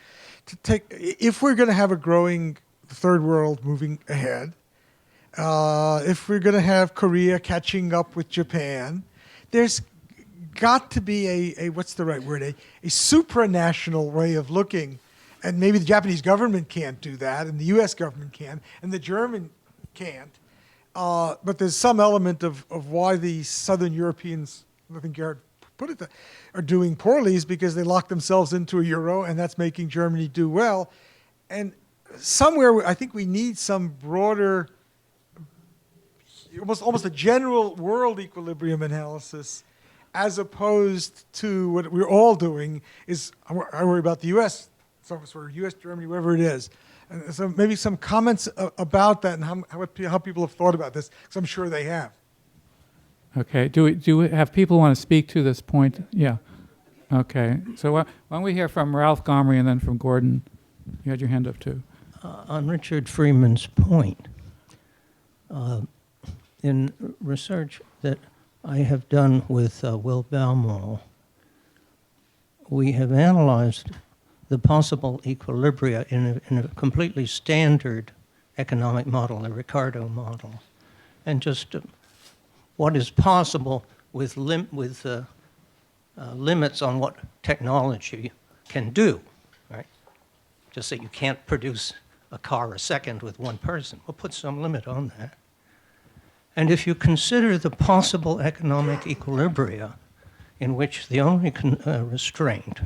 to take, if we're going to have a growing third world moving ahead, if we're going to have Korea catching up with Japan, there's got to be a what's the right word, a supranational way of looking. And maybe the Japanese government can't do that, and the U.S. government can, and the German can't. But there's some element of why the Southern Europeans, I think Gerhard put it, are doing poorly is because they locked themselves into a euro, and that's making Germany do well. And somewhere, I think we need some broader, almost a general world equilibrium analysis, as opposed to what we're all doing is, I worry about the U.S., some of us are U.S., Germany, wherever it is. And so maybe some comments about that and how people have thought about this, because I'm sure they have. Okay, do we have people who want to speak to this point? Yeah. Okay, so why don't we hear from Ralph Gomery and then from Gordon? You had your hand up too. On Richard Freeman's point, in research that I have done with Will Baumol, we have analyzed the possible equilibria in a completely standard economic model, the Ricardo model, and just what is possible with limits on what technology can do, right? Just that you can't produce a car a second with one person. We'll put some limit on that. And if you consider the possible economic equilibria in which the only restraint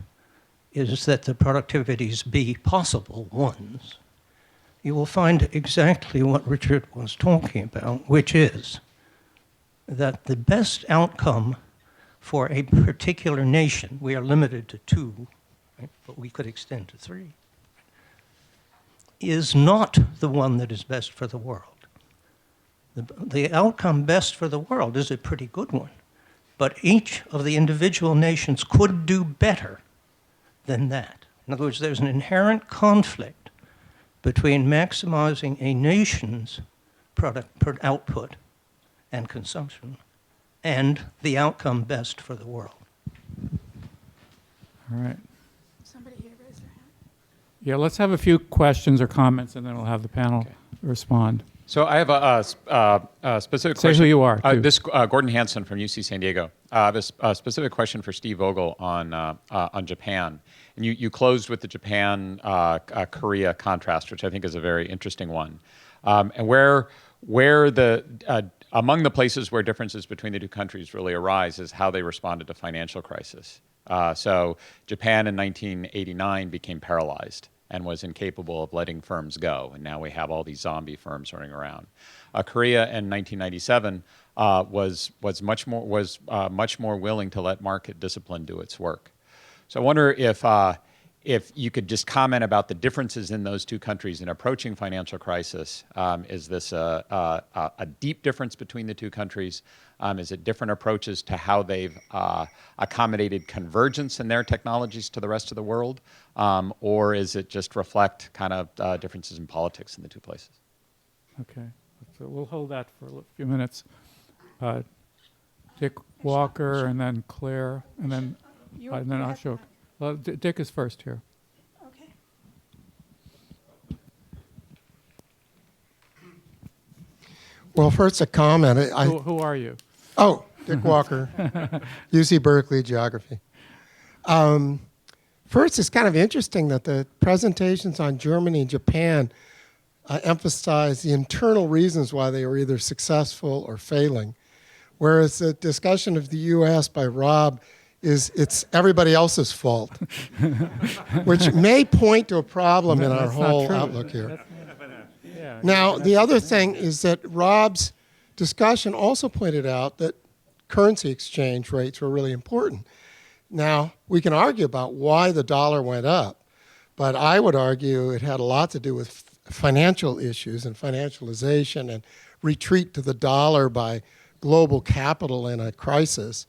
is that the productivities be possible ones, you will find exactly what Richard was talking about, which is that the best outcome for a particular nation, we are limited to 2, right, but we could extend to 3, is not the one that is best for the world. The outcome best for the world is a pretty good one, but each of the individual nations could do better than that. In other words, there's an inherent conflict between maximizing a nation's product output and consumption and the outcome best for the world. All right. Somebody here raise their hand. Yeah, let's have a few questions or comments, and then we'll have the panel respond. So I have a specific Say question. who you are, too. This Gordon Hanson from UC San Diego. I have a specific question for Steve Vogel on Japan. And you closed with the Japan-Korea contrast, which I think is a very interesting one. And where among the places where differences between the two countries really arise is how they responded to financial crisis. So Japan in 1989 became paralyzed and was incapable of letting firms go, and now we have all these zombie firms running around. Korea in 1997 was much more willing to let market discipline do its work. So I wonder if you could just comment about the differences in those two countries in approaching financial crisis. Is this a deep difference between the two countries? Is it different approaches to how they've accommodated convergence in their technologies to the rest of the world? Or is it just reflect kind of differences in politics in the two places? Okay, so we'll hold that for a few minutes. Dick Walker, and then Claire, and then Ashok. Well, Dick is first here. Okay. Well, first a comment. Who are you? Oh, Dick Walker, UC Berkeley, geography. First, it's kind of interesting that the presentations on Germany and Japan emphasize the internal reasons why they were either successful or failing, whereas the discussion of the U.S. by Rob it's everybody else's fault, which may point to a problem in our whole outlook here. Now, the other thing is that Rob's discussion also pointed out that currency exchange rates were really important. Now, we can argue about why the dollar went up, but I would argue it had a lot to do with financial issues and financialization and retreat to the dollar by global capital in a crisis,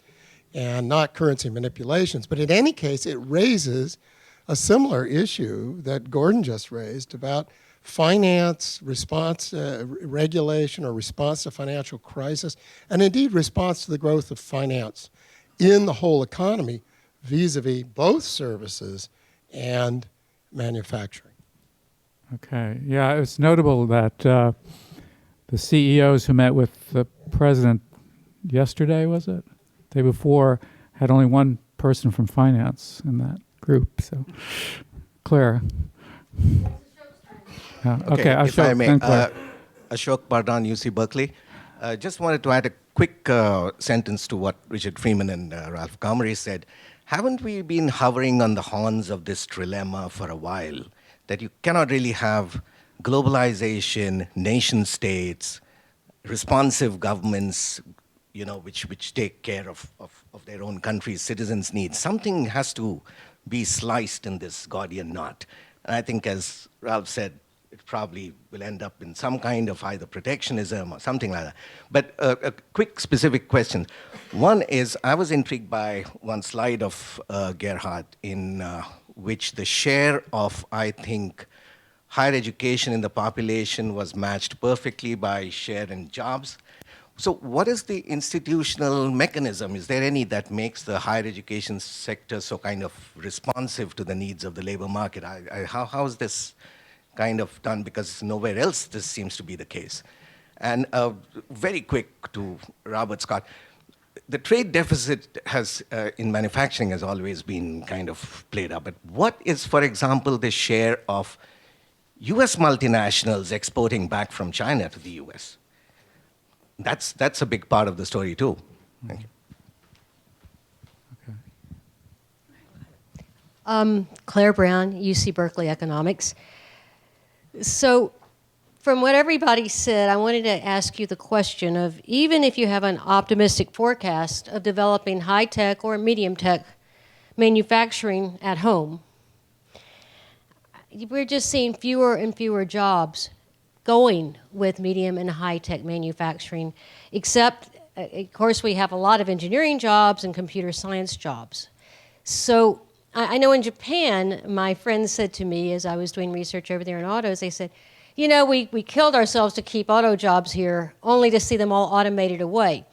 and not currency manipulations. But in any case, it raises a similar issue that Gordon just raised about finance, response, regulation or response to financial crisis, and indeed response to the growth of finance in the whole economy vis-a-vis both services and manufacturing. Okay, yeah, it's notable that the CEOs who met with the president yesterday, was it? Day before, had only one person from finance in that group. So, Claire. Okay, Ashok, if I may, then Claire. Ashok Bardhan, UC Berkeley. Just wanted to add a quick sentence to what Richard Freeman and Ralph Gomery said. Haven't we been hovering on the horns of this trilemma for a while, that you cannot really have globalization, nation states, responsive governments, which take care of their own country's citizens' needs. Something has to be sliced in this Gordian knot. And I think, as Ralph said, it probably will end up in some kind of either protectionism or something like that. But a quick specific question. One is, I was intrigued by one slide of Gerhard in which the share of, I think, higher education in the population was matched perfectly by share in jobs. So what is the institutional mechanism? Is there any that makes the higher education sector so kind of responsive to the needs of the labor market? How is this kind of done? Because nowhere else this seems to be the case. And very quick to Robert Scott. The trade deficit has, in manufacturing has always been kind of played up. But what is, for example, the share of US multinationals exporting back from China to the US? That's a big part of the story too. Thank you. Okay. Claire Brown, UC Berkeley Economics. So from what everybody said, I wanted to ask you the question of, even if you have an optimistic forecast of developing high-tech or medium-tech manufacturing at home, we're just seeing fewer and fewer jobs going with medium and high-tech manufacturing, except, of course, we have a lot of engineering jobs and computer science jobs. So I know in Japan, my friends said to me as I was doing research over there in autos, they said, you know, we killed ourselves to keep auto jobs here, only to see them all automated away.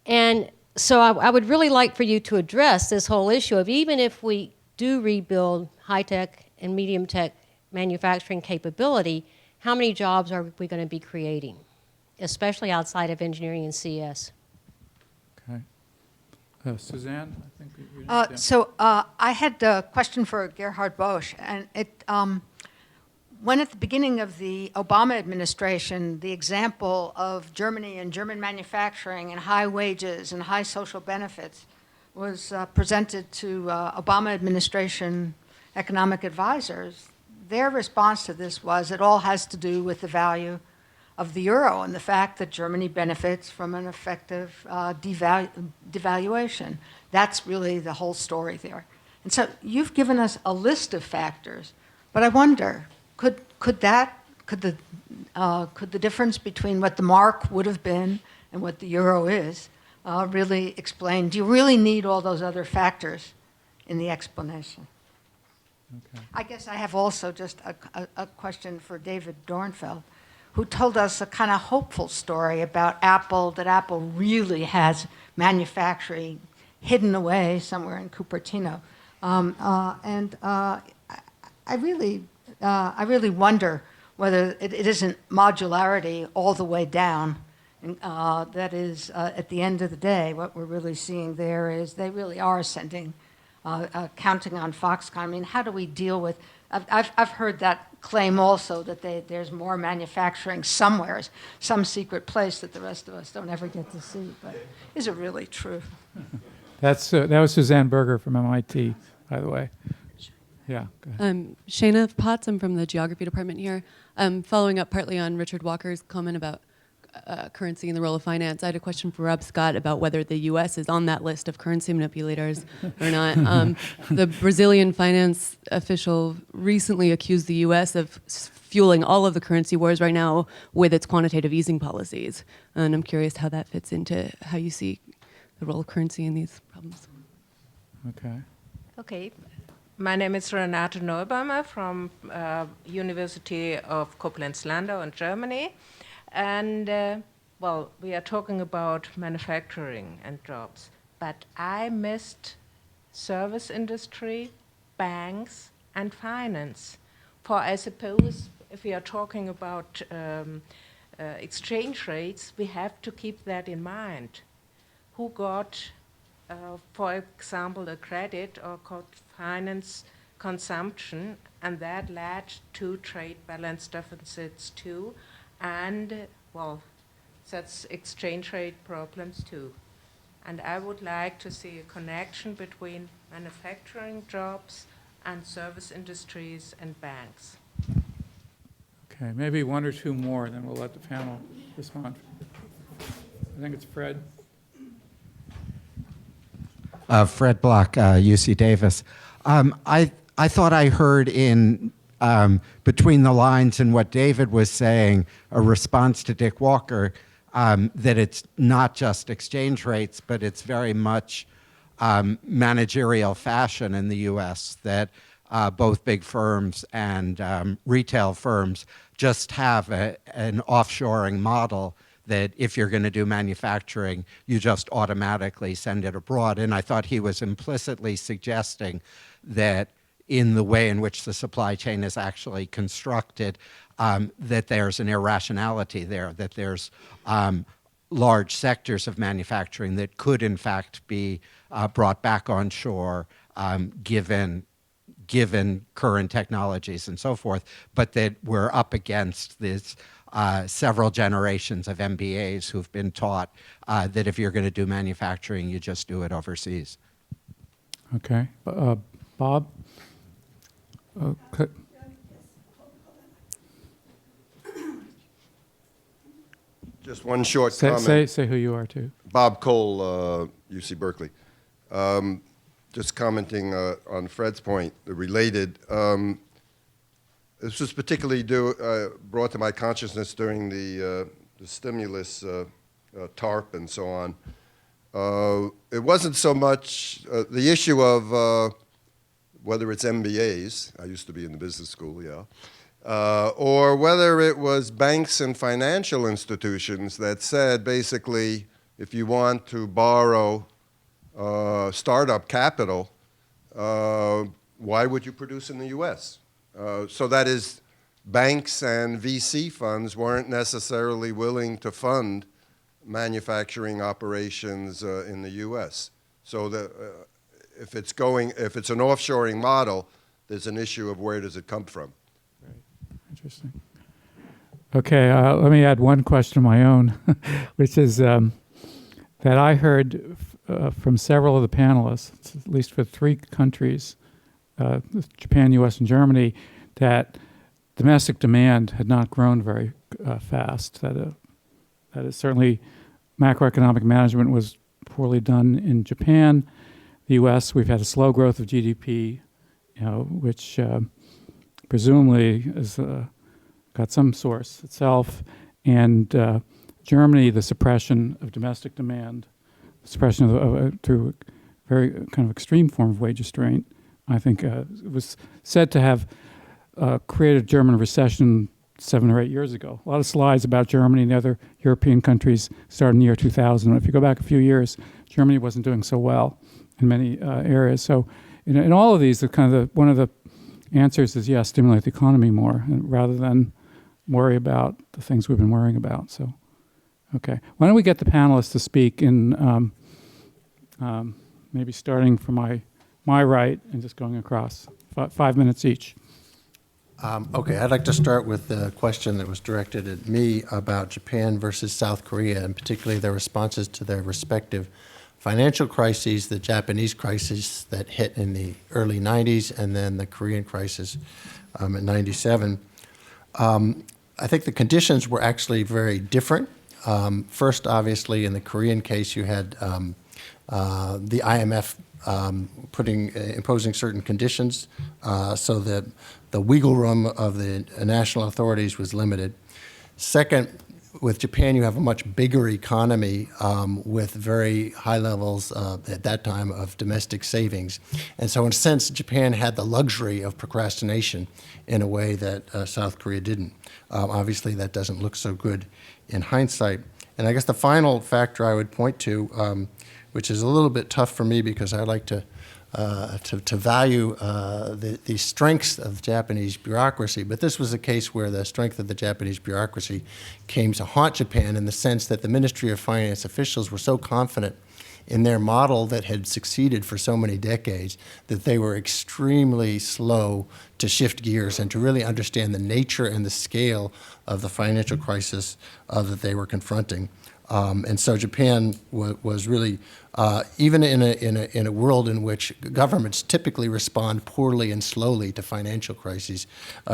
And so I would really like for you to address this whole issue of, even if we do rebuild high-tech and medium-tech manufacturing capability, how many jobs are we going to be creating, especially outside of engineering and CS? Okay. Suzanne, I think you I had a question for Gerhard Bosch, and when at the beginning of the Obama administration, the example of Germany and German manufacturing and high wages and high social benefits was presented to Obama administration economic advisors, their response to this was it all has to do with the value of the euro and the fact that Germany benefits from an effective devaluation. That's really the whole story there. And so you've given us a list of factors, but I wonder, could the difference between what the mark would have been and what the euro is really explain? Do you really need all those other factors in the explanation? Okay. I guess I have also just a question for David Dornfeld, who told us a kind of hopeful story about Apple, that Apple really has manufacturing hidden away somewhere in Cupertino. I really wonder whether it isn't modularity all the way down. That is, at the end of the day, what we're really seeing there is they really are sending counting on Foxconn. I mean, how do we deal with, I've heard that claim also, that there's more manufacturing somewhere, some secret place that the rest of us don't ever get to see, but is it really true? that was Suzanne Berger from MIT, by the way. Yeah, go ahead. Shana Potts, I'm from the geography department here. Following up partly on Richard Walker's comment about currency and the role of finance, I had a question for Rob Scott about whether the U.S. is on that list of currency manipulators or not. The Brazilian finance official recently accused the U.S. of fueling all of the currency wars right now with its quantitative easing policies. And I'm curious how that fits into how you see the role of currency in these problems. Okay. Okay. My name is Renate Neubaumer from University of Koblenz-Landau in Germany. And, well, we are talking about manufacturing and jobs, but I missed service industry, banks, and finance. For I suppose if we are talking about exchange rates, we have to keep that in mind. Who got, for example, a credit or got finance consumption, and that led to trade balance deficits too. And, well, that's exchange rate problems too. And I would like to see a connection between manufacturing jobs and service industries and banks. Okay, maybe one or two more, then we'll let the panel respond. I think it's Fred. Fred Block, UC Davis. I thought I heard in between the lines in what David was saying, a response to Dick Walker, that it's not just exchange rates, but it's very much managerial fashion in the U.S., that both big firms and retail firms just have an offshoring model that if you're going to do manufacturing, you just automatically send it abroad. And I thought he was implicitly suggesting that in the way in which the supply chain is actually constructed, that there's an irrationality there, that there's large sectors of manufacturing that could in fact be brought back onshore given current technologies and so forth, but that we're up against this several generations of MBAs who've been taught that if you're going to do manufacturing, you just do it overseas. Okay. Bob? Just one short comment. Say who you are, too. Bob Cole, UC Berkeley. Just commenting on Fred's point, related. This was particularly brought to my consciousness during the stimulus, TARP and so on. It wasn't so much the issue of whether it's MBAs, I used to be in the business school, yeah, or whether it was banks and financial institutions that said, basically, if you want to borrow startup capital, why would you produce in the U.S.? So that is, banks and VC funds weren't necessarily willing to fund manufacturing operations in the U.S. So if it's an offshoring model, there's an issue of where does it come from. Right. Interesting. Okay, let me add one question of my own, which is that I heard from several of the panelists, at least for 3 countries, Japan, U.S., and Germany, that domestic demand had not grown very fast. That is certainly macroeconomic management was poorly done in Japan. The U.S., we've had a slow growth of GDP, which presumably has got some source itself. And Germany, the suppression of domestic demand, suppression through a very kind of extreme form of wage restraint, I think was said to have created a German recession 7 or 8 years ago. A lot of slides about Germany and the other European countries started in the year 2000. If you go back a few years, Germany wasn't doing so well in many areas. So in all of these, one of the answers is, yes, stimulate the economy more rather than worry about the things we've been worrying about. So, okay. Why don't we get the panelists to speak in maybe starting from my right and just going across. 5 minutes each. Okay, I'd like to start with the question that was directed at me about Japan versus South Korea, and particularly their responses to their respective financial crises, the Japanese crisis that hit in the early 90s, and then the Korean crisis in 97. I think the conditions were actually very different. First, obviously, in the Korean case, you had the IMF imposing certain conditions so that the wiggle room of the national authorities was limited. Second, with Japan, you have a much bigger economy with very high levels at that time of domestic savings. And so in a sense, Japan had the luxury of procrastination in a way that South Korea didn't. Obviously, that doesn't look so good in hindsight. And I guess the final factor I would point to, which is a little bit tough for me because I like to value the strengths of Japanese bureaucracy, but this was a case where the strength of the Japanese bureaucracy came to haunt Japan in the sense that the Ministry of Finance officials were so confident in their model that had succeeded for so many decades that they were extremely slow to shift gears and to really understand the nature and the scale of the financial crisis that they were confronting. And so Japan was really, even in a world in which governments typically respond poorly and slowly to financial crises,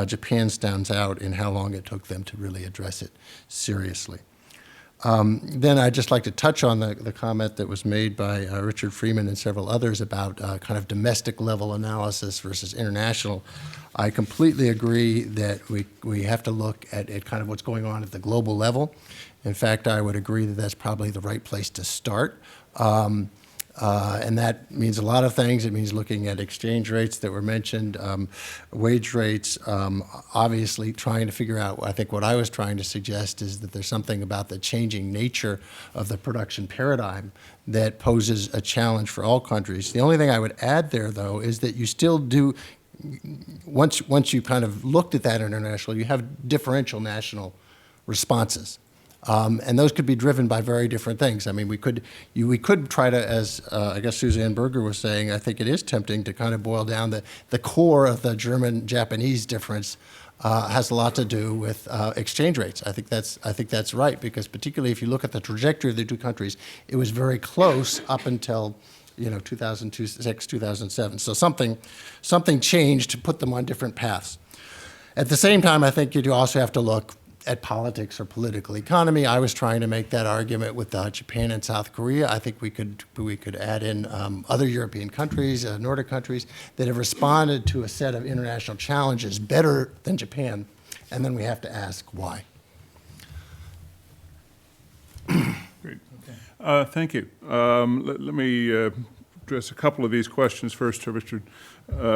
Japan stands out in how long it took them to really address it seriously. Then I'd just like to touch on the comment that was made by Richard Freeman and several others about kind of domestic level analysis versus international. I completely agree that we have to look at kind of what's going on at the global level. In fact, I would agree that that's probably the right place to start. And that means a lot of things. It means looking at exchange rates that were mentioned, wage rates, obviously trying to figure out, I think what I was trying to suggest is that there's something about the changing nature of the production paradigm that poses a challenge for all countries. The only thing I would add there, though, is that you still do, once you kind of looked at that internationally, you have differential national responses. And those could be driven by very different things. I mean, we could try to, as I guess Suzanne Berger was saying, I think it is tempting to kind of boil down the core of the German-Japanese difference has a lot to do with exchange rates. I think that's right, because particularly if you look at the trajectory of the two countries, it was very close up until 2006, 2007. So something changed to put them on different paths. At the same time, I think you do also have to look at politics or political economy. I was trying to make that argument with Japan and South Korea. I think we could add in other European countries, Nordic countries, that have responded to a set of international challenges better than Japan, and then we have to ask why. Great. Thank you. Let me address a couple of these questions first to Richard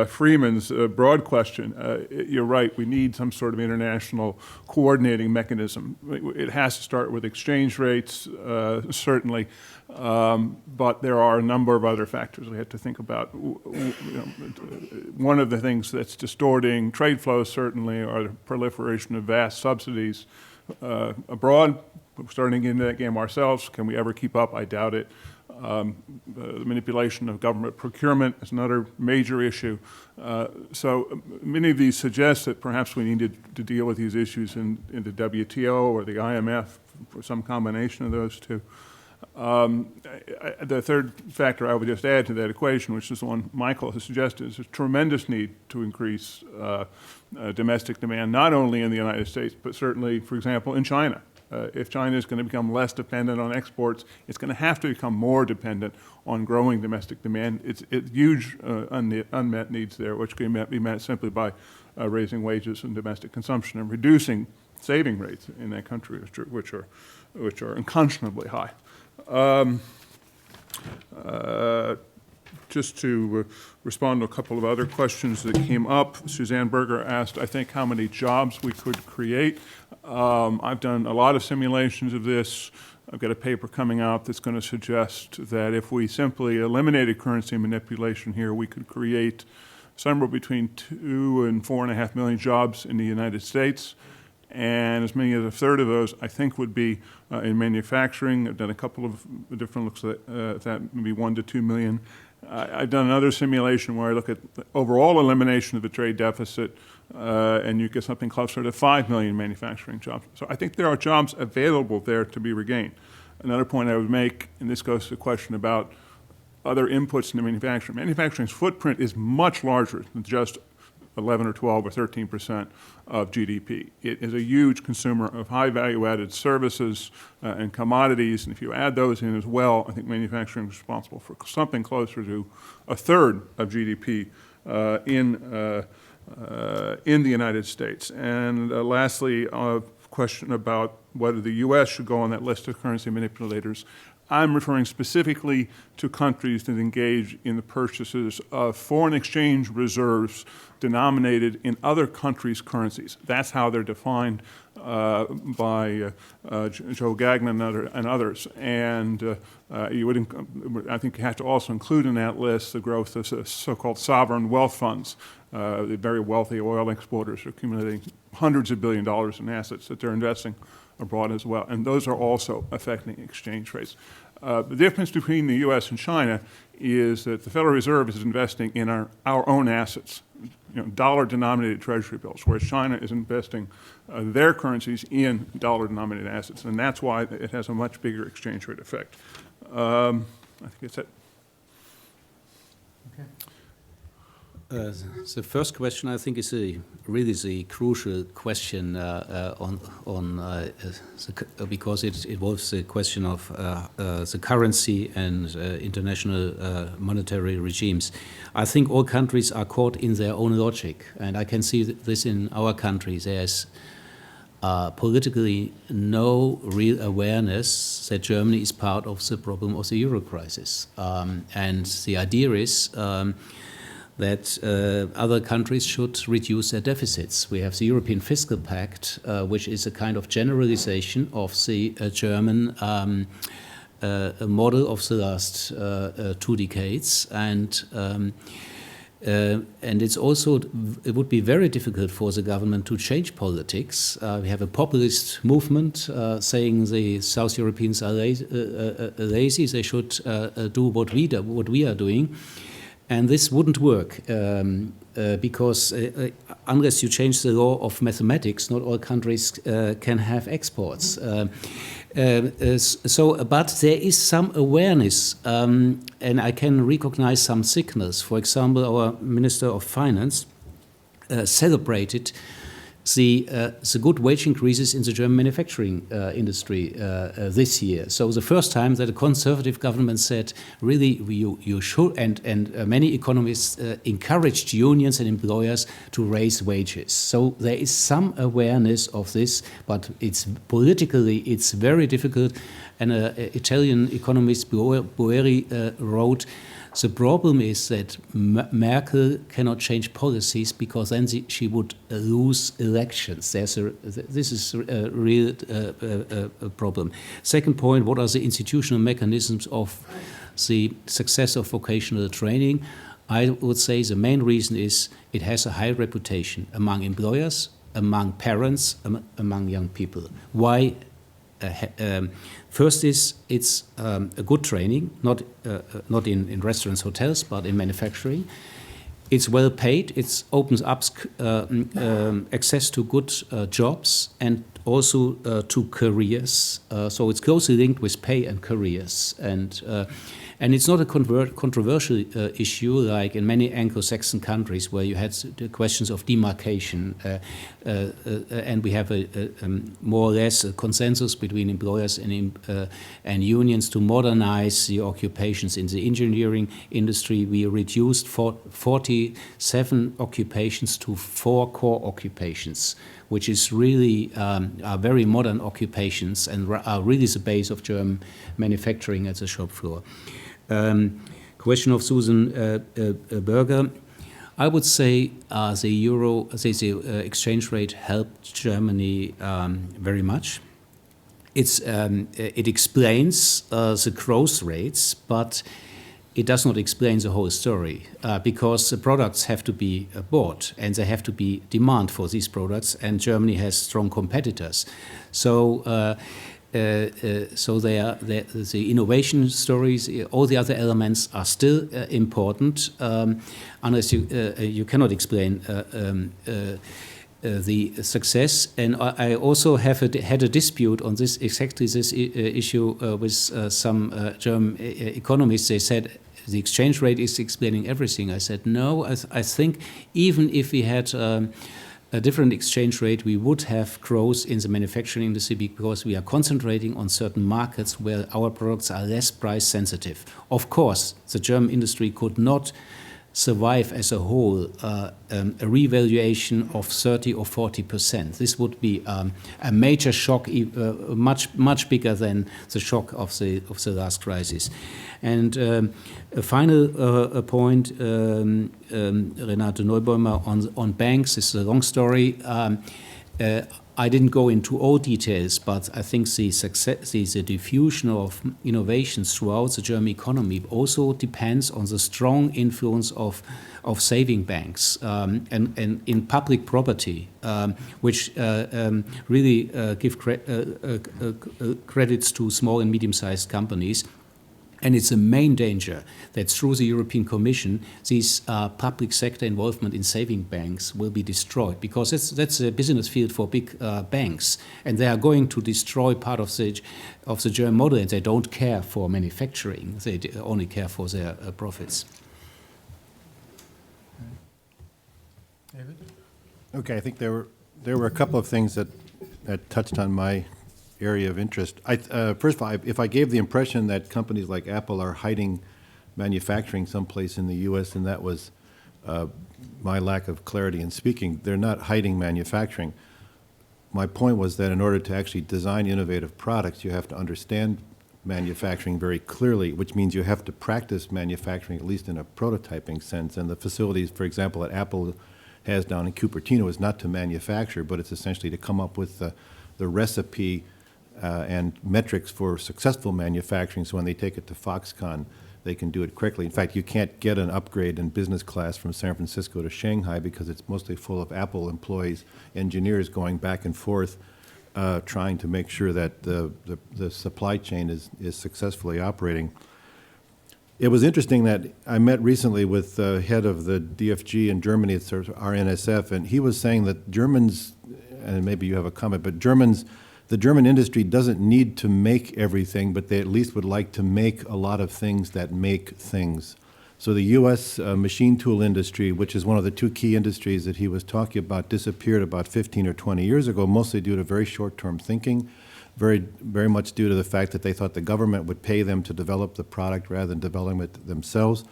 Freeman's broad question. You're right, we need some sort of international coordinating mechanism. It has to start with exchange rates, certainly, but there are a number of other factors we have to think about. One of the things that's distorting trade flows, certainly, are the proliferation of vast subsidies abroad. We're starting into that game ourselves. Can we ever keep up? I doubt it. The manipulation of government procurement is another major issue. So many of these suggest that perhaps we need to deal with these issues in the WTO or the IMF, for some combination of those two. The third factor I would just add to that equation, which is the one Michael has suggested, is a tremendous need to increase domestic demand, not only in the United States, but certainly, for example, in China. If China is going to become less dependent on exports, it's going to have to become more dependent on growing domestic demand. It's huge unmet needs there, which can be met simply by raising wages and domestic consumption and reducing saving rates in that country, which are unconscionably high. Just to respond to a couple of other questions that came up, Suzanne Berger asked, I think, how many jobs we could create. I've done a lot of simulations of this. I've got a paper coming out that's going to suggest that if we simply eliminated currency manipulation here, we could create somewhere between 2 and 4.5 million jobs in the United States. And as many as a third of those, I think, would be in manufacturing. I've done a couple of different looks at that, maybe 1 to 2 million. I've done another simulation where I look at the overall elimination of the trade deficit, and you get something closer to 5 million manufacturing jobs. So I think there are jobs available there to be regained. Another point I would make, and this goes to the question about other inputs into manufacturing. Manufacturing's footprint is much larger than just 11 or 12 or 13% of GDP. It is a huge consumer of high value-added services and commodities, and if you add those in as well, I think manufacturing is responsible for something closer to a third of GDP in the United States. And lastly, a question about whether the U.S. should go on that list of currency manipulators. I'm referring specifically to countries that engage in the purchases of foreign exchange reserves denominated in other countries' currencies. That's how they're defined by Joe Gagnon and others. And you would, I think, you have to also include in that list the growth of so-called sovereign wealth funds. The very wealthy oil exporters are accumulating hundreds of $billions in assets that they're investing abroad as well, and those are also affecting exchange rates. The difference between the U.S. and China is that the Federal Reserve is investing in our own assets, dollar-denominated treasury bills, whereas China is investing their currencies in dollar-denominated assets, and that's why it has a much bigger exchange rate effect. I think that's it. The first question, I think, is really the crucial question because it involves the question of the currency and international monetary regimes. I think all countries are caught in their own logic, and I can see this in our country. There's politically no real awareness that Germany is part of the problem of the euro crisis. And the idea is that other countries should reduce their deficits. We have the European Fiscal Pact, which is a kind of generalization of the German model of the last 2 decades. And it's also, it would be very difficult for the government to change politics. We have a populist movement saying the South Europeans are lazy, they should do what we are doing. And this wouldn't work because unless you change the law of mathematics, not all countries can have exports. But there is some awareness, and I can recognize some signals. For example, our Minister of Finance celebrated the good wage increases in the German manufacturing industry this year. So the first time that a conservative government said, really, you should, and many economists encouraged unions and employers to raise wages. So there is some awareness of this, but it's politically, it's very difficult. And Italian economist Boeri wrote, the problem is that Merkel cannot change policies because then she would lose elections. This is a real problem. Second point, what are the institutional mechanisms of the success of vocational training? I would say the main reason is it has a high reputation among employers, among parents, among young people. Why? First is it's a good training, not in restaurants, hotels, but in manufacturing. It's well paid. It opens up access to good jobs and also to careers. So it's closely linked with pay and careers. And it's not a controversial issue like in many Anglo-Saxon countries where you had the questions of demarcation, and we have a more or less a consensus between employers and unions to modernize the occupations. In the engineering industry, we reduced 47 occupations to 4 core occupations, which is really are very modern occupations and are really the base of German manufacturing at the shop floor. Question of Susan Berger. I would say the exchange rate helped Germany very much. It explains the growth rates, but it does not explain the whole story because the products have to be bought and there have to be demand for these products, and Germany has strong competitors. So the innovation stories, all the other elements are still important, unless you cannot explain the success. And I also had a dispute on this issue with some German economists. They said the exchange rate is explaining everything. I said no. I think even if we had a different exchange rate, we would have growth in the manufacturing industry because we are concentrating on certain markets where our products are less price sensitive. Of course, the German industry could not survive as a whole a revaluation of 30 or 40%. This would be a major shock, much bigger than the shock of the last crisis. And a final point, Renate Neubaumer, on banks. This is a long story. I didn't go into all details, but I think the diffusion of innovations throughout the German economy also depends on the strong influence of saving banks and in public property, which really give credits to small and medium-sized companies. And it's a main danger that through the European Commission, these public sector involvement in saving banks will be destroyed, because that's a business field for big banks, and they are going to destroy part of the German model, and they don't care for manufacturing; they only care for their profits. David? Okay, I think there were a couple of things that touched on my area of interest. First of all, if I gave the impression that companies like Apple are hiding manufacturing someplace in the U.S., and that was my lack of clarity in speaking, they're not hiding manufacturing. My point was that in order to actually design innovative products, you have to understand manufacturing very clearly, which means you have to practice manufacturing, at least in a prototyping sense. And the facilities, for example, that Apple has down in Cupertino is not to manufacture, but it's essentially to come up with the recipe and metrics for successful manufacturing, so when they take it to Foxconn, they can do it correctly. In fact, you can't get an upgrade in business class from San Francisco to Shanghai because it's mostly full of Apple employees, engineers going back and forth, trying to make sure that the supply chain is successfully operating. It was interesting that I met recently with the head of the DFG in Germany, it's RNSF, and he was saying that Germans, and maybe you have a comment, but the German industry doesn't need to make everything, but they at least would like to make a lot of things that make things. So the U.S. Machine tool industry, which is one of the two key industries that he was talking about, disappeared about 15 or 20 years ago, mostly due to very short-term thinking, very much due to the fact that they thought the government would pay them to develop the product rather than developing it themselves.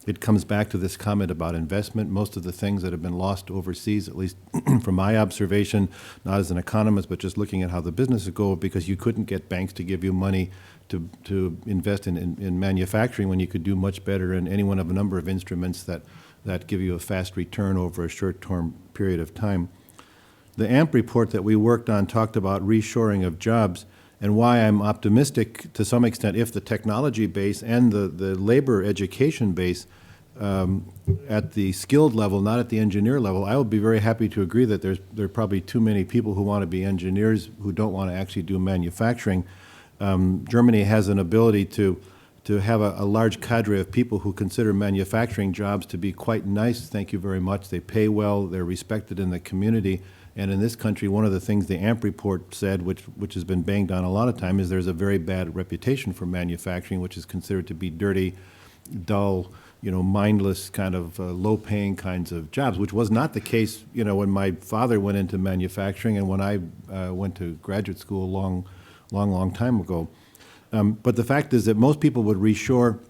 It comes back to this comment about investment. Most of the things that have been lost overseas, at least from my observation, not as an economist, but just looking at how the businesses go, because you couldn't get banks to give you money to invest in manufacturing when you could do much better in any one of a number of instruments that give you a fast return over a short-term period of time. The AMP report that we worked on talked about reshoring of jobs, and why I'm optimistic to some extent if the technology base and the labor education base at the skilled level, not at the engineer level, I would be very happy to agree that there are probably too many people who want to be engineers who don't want to actually do manufacturing. Germany has an ability to have a large cadre of people who consider manufacturing jobs to be quite nice. Thank you very much. They pay well. They're respected in the community. And in this country, one of the things the AMP report said, which has been banged on a lot of time, is there's a very bad reputation for manufacturing, which is considered to be dirty, dull, mindless, kind of low-paying kinds of jobs, which was not the case, when my father went into manufacturing and when I went to graduate school a long time ago. But the fact is that most people would reshore,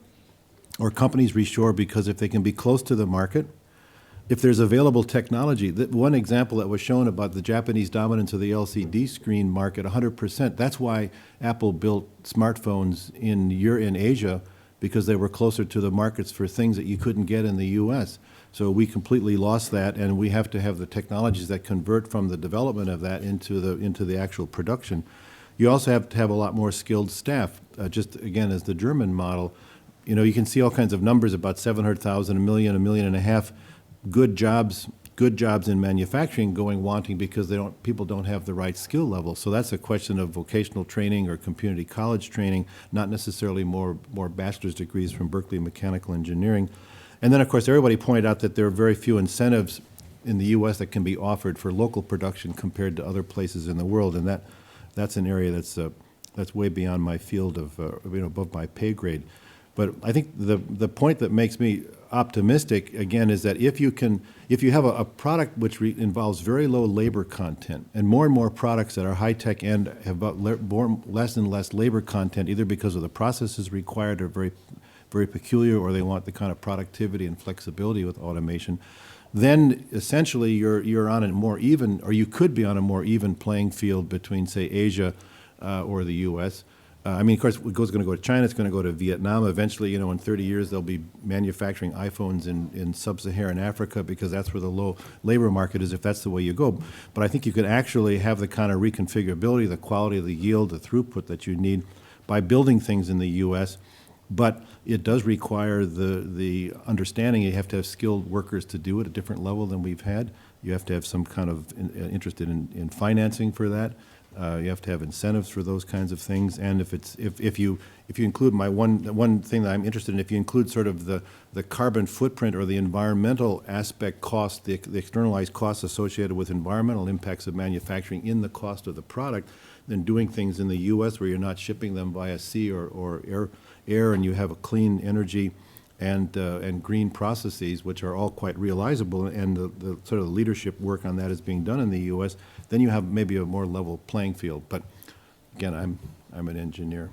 or companies reshore, because if they can be close to the market, if there's available technology. One example that was shown about the Japanese dominance of the LCD screen market, 100%, that's why Apple built smartphones in Asia, because they were closer to the markets for things that you couldn't get in the U.S. So we completely lost that, and we have to have the technologies that convert from the development of that into the actual production. You also have to have a lot more skilled staff, just again as the German model. You can see all kinds of numbers about 700,000, 1 million, 1.5 million good jobs in manufacturing wanting because people don't have the right skill level. So that's a question of vocational training or community college training, not necessarily more bachelor's degrees from Berkeley Mechanical Engineering. And then, of course, everybody pointed out that there are very few incentives in the U.S. that can be offered for local production compared to other places in the world, and that's an area that's way beyond my field of above my pay grade. But I think the point that makes me optimistic, again, is that if you have a product which involves very low labor content, and more products that are high-tech and have less and less labor content, either because of the processes required are very, very peculiar, or they want the kind of productivity and flexibility with automation, then essentially you're on a more even, or you could be on a more even playing field between, say, Asia or the U.S. Of course, it's going to go to China, it's going to go to Vietnam. Eventually, in 30 years, they'll be manufacturing iPhones in sub-Saharan Africa because that's where the low labor market is, if that's the way you go. But I think you could actually have the kind of reconfigurability, the quality, the yield, the throughput that you need by building things in the U.S., but it does require the understanding you have to have skilled workers to do it at a different level than we've had. You have to have some kind of interested in financing for that. You have to have incentives for those kinds of things, and if you include one thing that I'm interested in, if you include sort of the carbon footprint or the environmental aspect cost, the externalized costs associated with environmental impacts of manufacturing in the cost of the product, then doing things in the U.S. where you're not shipping them via sea or air, and you have a clean energy and green processes, which are all quite realizable, and the sort of leadership work on that is being done in the U.S., then you have maybe a more level playing field. But again, I'm an engineer.